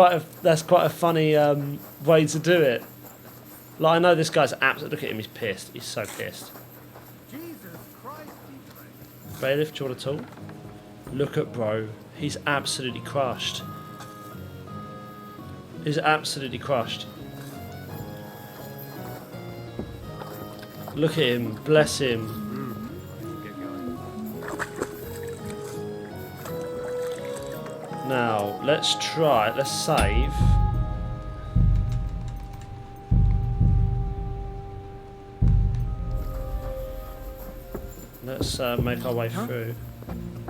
quite a funny way to do it. Like, I know this guy's absolutely... Look at him, he's pissed. He's so pissed. Jesus Christ, Bailiff, do you want to talk? Look at bro. He's absolutely crushed. He's absolutely crushed. Look at him. Bless him. Now, let's try. Let's save. Let's make our way through.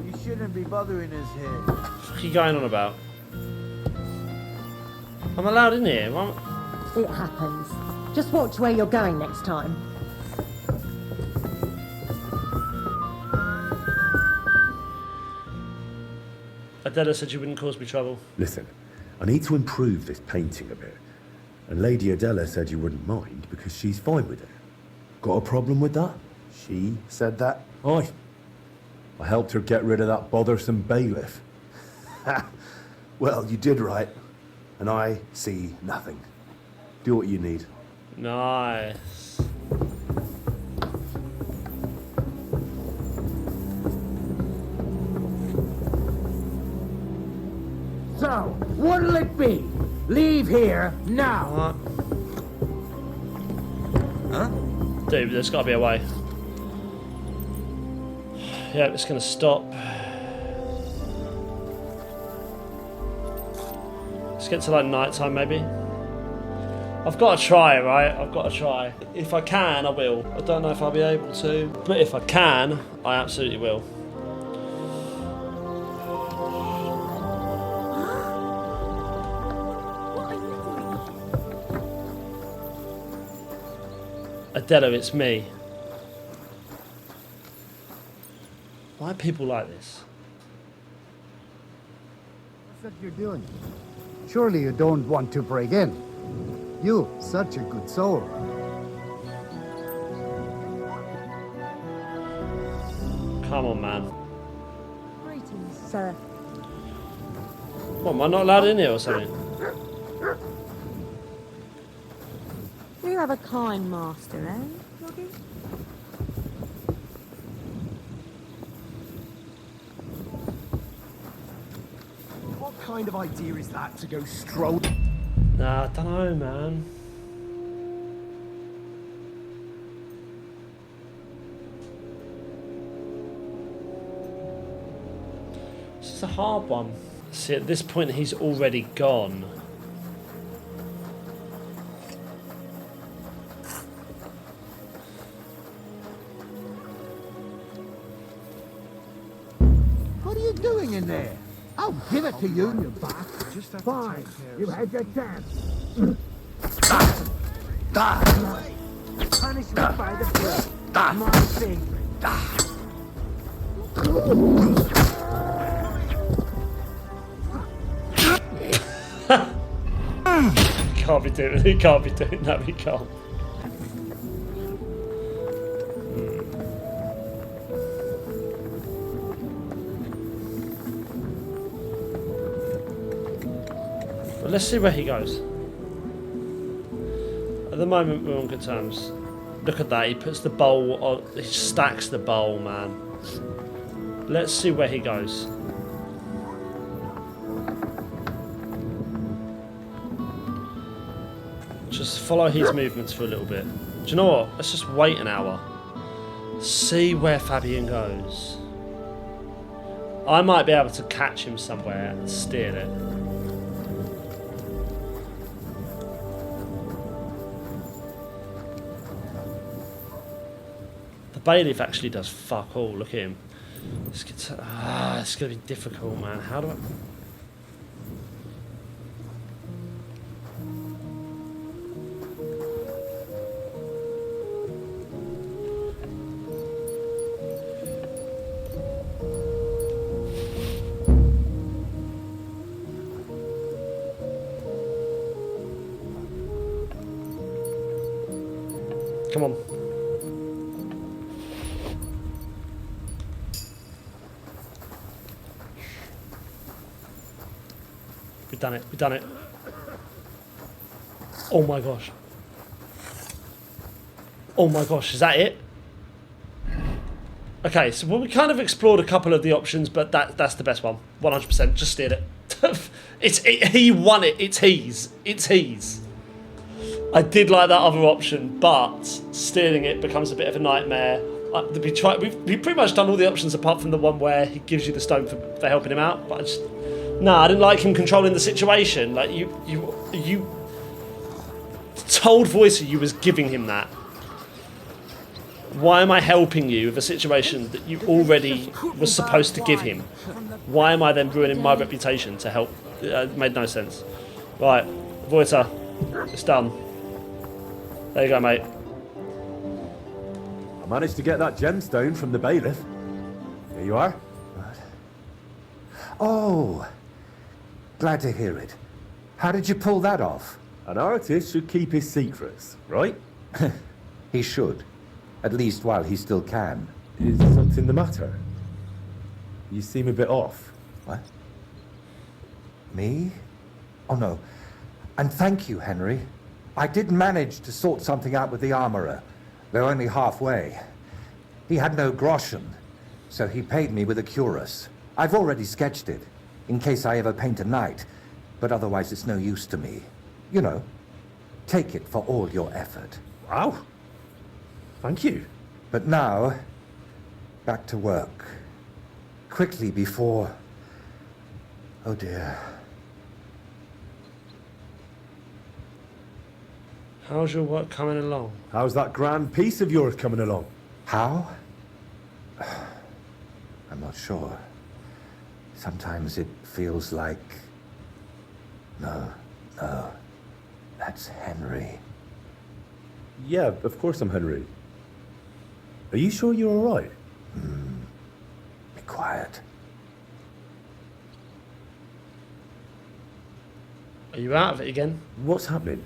You shouldn't be bothering us here. What are you going on about? I'm allowed in here. It happens. Just watch where you're going next time. Adela said you wouldn't cause me trouble. Listen, I need to improve this painting a bit. And Lady Adela said you wouldn't mind because she's fine with it. Got a problem with that? She said that? Aye. I helped her get rid of that bothersome bailiff. Well, you did right. And I see nothing. Do what you need. Nice. So, what'll it be? Leave here now. Dude, there's got to be a way. Yeah, it's going to stop. Let's get to like night time maybe. I've got to try, right? I've got to try. If I can, I will. I don't know if I'll be able to, but if I can, I absolutely will. Adela, it's me. Why are people like this? What's that you're doing? Surely you don't want to break in. You, such a good soul. Come on, man. Greetings, sir. What, am I not allowed in here or something? You have a kind master, eh, Loggy? kind of idea is that to go stroll? Nah, I don't know, man. This is a hard one. See, at this point, he's already gone. What are you doing in there? I'll give it to you, you bastard. Just have to Fine, take care of you had your chance. Punishment by the blood. My favorite. Can't be doing. He can't be doing that. He can't. But let's see where he goes. At the moment, we're on good terms. Look at that. He puts the bowl on. He stacks the bowl, man. Let's see where he goes. Just follow his movements for a little bit. Do you know what? Let's just wait an hour. See where Fabian goes. I might be able to catch him somewhere and steal it. The bailiff actually does fuck all. Look at him. It's going to be difficult, man. How do I... Come on. We've done it. We've done it. Oh my gosh. Oh my gosh. Is that it? Okay, so we kind of explored a couple of the options, but that's the best one. 100%. Just steal it. He won it. It's his. It's his. I did like that other option, but stealing it becomes a bit of a nightmare. We've pretty much done all the options apart from the one where he gives you the stone for helping him out. But I didn't like him controlling the situation. Like you told Voicer you was giving him that. Why am I helping you with a situation that you already was supposed to give him? Why am I then ruining my reputation to help? It made no sense. Right, Voicer, it's done. There you go, mate. I managed to get that gemstone from the bailiff. Here you are. Oh, glad to hear it. How did you pull that off? An artist should keep his secrets, right? He should. At least while he still can. Is something the matter? You seem a bit off. What? Me? Oh, no. And thank you, Henry. I did manage to sort something out with the armorer, though only halfway. He had no groschen, so he paid me with a cuirass. I've already sketched it, in case I ever paint a knight, but otherwise it's no use to me. You know, take it for all your effort. Wow. Thank you. But now, back to work. Quickly before... Oh dear. How's your work coming along? How's that grand piece of yours coming along? How? I'm not sure. Sometimes it feels like... No. That's Henry. Yeah, of course I'm Henry. Are you sure you're all right? Be quiet. Are you out of it again? What's happening?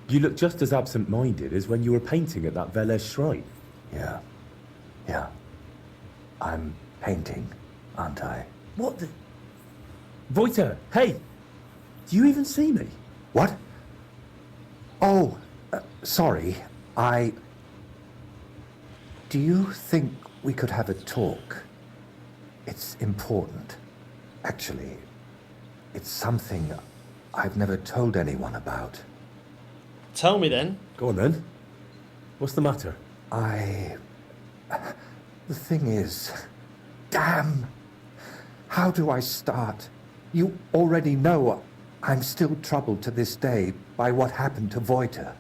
You look just as absent-minded as when you were painting at that Veles shrine. Yeah. I'm painting, aren't I? What the... Voiter, hey! Do you even see me? What? Oh, sorry. Do you think we could have a talk? It's important. Actually, It's something I've never told anyone about. Tell me then. Go on then. What's the matter? The thing is... Damn! How do I start? You already know I'm still troubled to this day by what happened to Voiter.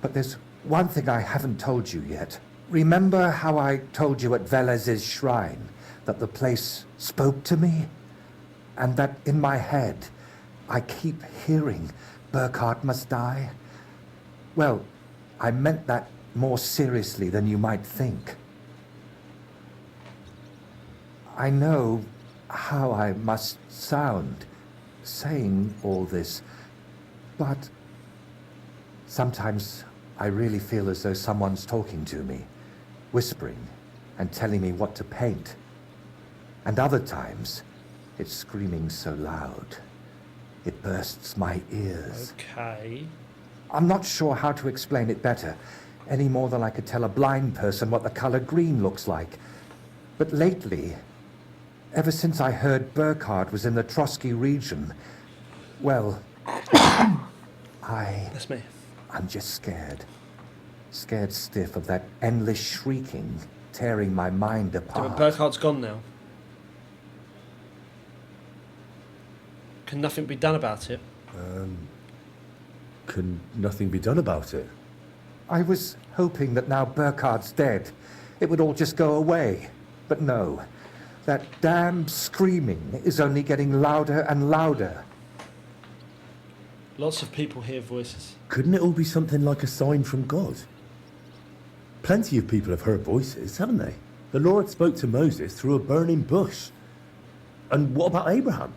But there's one thing I haven't told you yet. Remember how I told you at Velez's shrine that the place spoke to me? And that in my head, I keep hearing Burkhard must die? Well, I meant that more seriously than you might think. I know how I must sound saying all this, but sometimes I really feel as though someone's talking to me, whispering and telling me what to paint. And other times, it's screaming so loud, it bursts my ears. Okay. I'm not sure how to explain it better, any more than I could tell a blind person what the color green looks like. But lately, ever since I heard Burkhard was in the Trotsky region, well, That's me. I'm just scared. Scared stiff of that endless shrieking, tearing my mind Yeah, but apart. Burkhardt's gone now. Can nothing be done about it? Can nothing be done about it? I was hoping that now Burkhardt's dead, it would all just go away. But no. That damn screaming is only getting louder and louder. Lots of people hear voices. Couldn't it all be something like a sign from God? Plenty of people have heard voices, haven't they? The Lord spoke to Moses through a burning bush. And what about Abraham?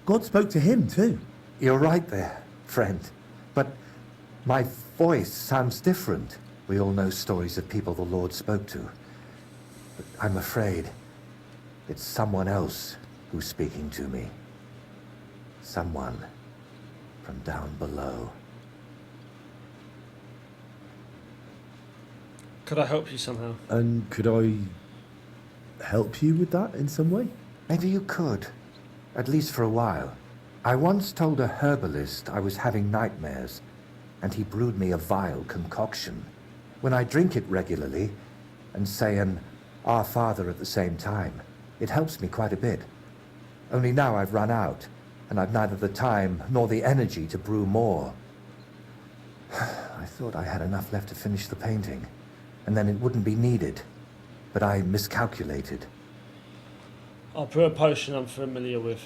God spoke to him too. You're right there, friend. But my voice sounds different. We all know stories of people the Lord spoke to. But I'm afraid it's someone else who's speaking to me. Someone from down below. Could I help you somehow? And could I help you with that in some way? Maybe you could, at least for a while. I once told a herbalist I was having nightmares, and he brewed me a vile concoction. When I drink it regularly, and say an Our Father at the same time, it helps me quite a bit. Only now I've run out, and I've neither the time nor the energy to brew more. I thought I had enough left to finish the painting, and then it wouldn't be needed. But I miscalculated. I'll brew a potion I'm familiar with.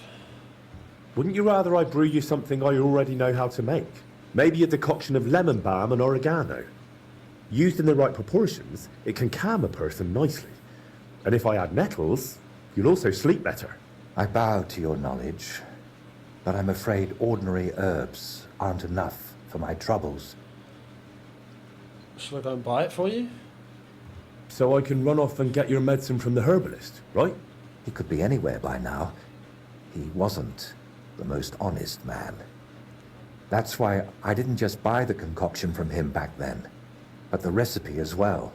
Wouldn't you rather I brew you something I already know how to make? Maybe a decoction of lemon balm and oregano. Used in the right proportions, it can calm a person nicely. And if I add nettles, you'll also sleep better. I bow to your knowledge, but I'm afraid ordinary herbs aren't enough for my troubles. Shall I go and buy it for you? So I can run off and get your medicine from the herbalist, right? He could be anywhere by now. He wasn't the most honest man. That's why I didn't just buy the concoction from him back then, but the recipe as well.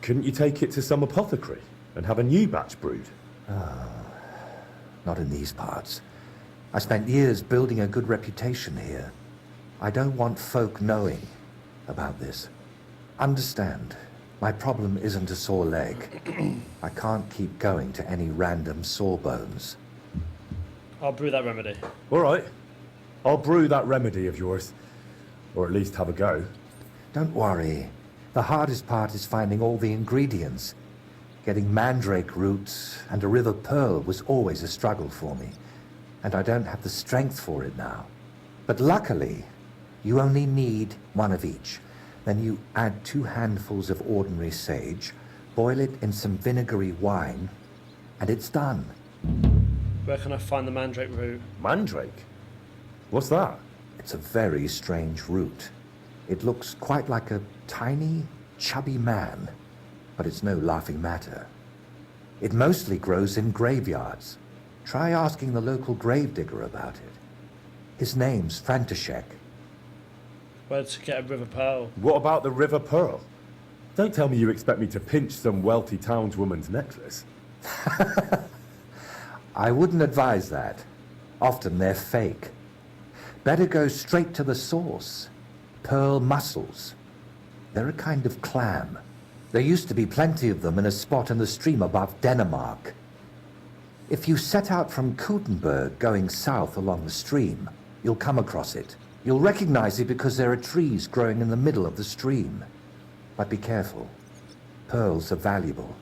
Couldn't you take it to some apothecary and have a new batch brewed? Not in these parts. I spent years building a good reputation here. I don't want folk knowing about this. Understand, my problem isn't a sore leg. I can't keep going to any random sawbones. I'll brew that remedy. All right. I'll brew that remedy of yours. Or at least have a go. Don't worry. The hardest part is finding all the ingredients. Getting mandrake roots and a river pearl was always a struggle for me. And I don't have the strength for it now. But luckily, you only need one of each. Then you add 2 handfuls of ordinary sage, boil it in some vinegary wine, and it's done. Where can I find the mandrake root? Mandrake? What's that? It's a very strange root. It looks quite like a tiny, chubby man, but it's no laughing matter. It mostly grows in graveyards. Try asking the local gravedigger about it. His name's František. Where to get a river pearl? What about the River Pearl? Don't tell me you expect me to pinch some wealthy townswoman's necklace. I wouldn't advise that. Often they're fake. Better go straight to the source. Pearl mussels. They're a kind of clam. There used to be plenty of them in a spot in the stream above Denmark. If you set out from Kuttenberg going south along the stream, you'll come across it. You'll recognize it because there are trees growing in the middle of the stream. But be careful. Pearls are valuable.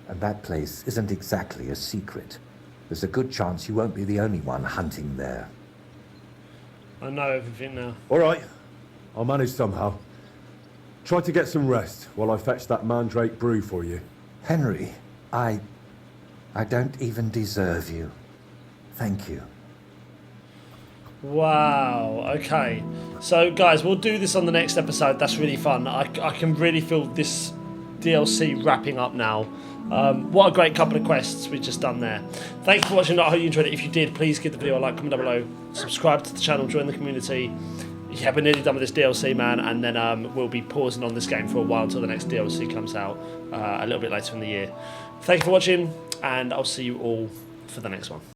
And that place isn't exactly a secret. There's a good chance you won't be the only one hunting there. I know everything now. All right. I'll manage somehow. Try to get some rest while I fetch that mandrake brew for you. Henry, I don't even deserve you. Thank you. Wow, okay. So, guys, we'll do this on the next episode. That's really fun. I can really feel this DLC wrapping up now. What a great couple of quests we've just done there. Thank you for watching. I hope you enjoyed it. If you did, please give the video a like, comment down below, subscribe to the channel, join the community. Yeah, we're nearly done with this DLC, man, and then we'll be pausing on this game for a while until the next DLC comes out a little bit later in the year. Thank you for watching, and I'll see you all for the next one.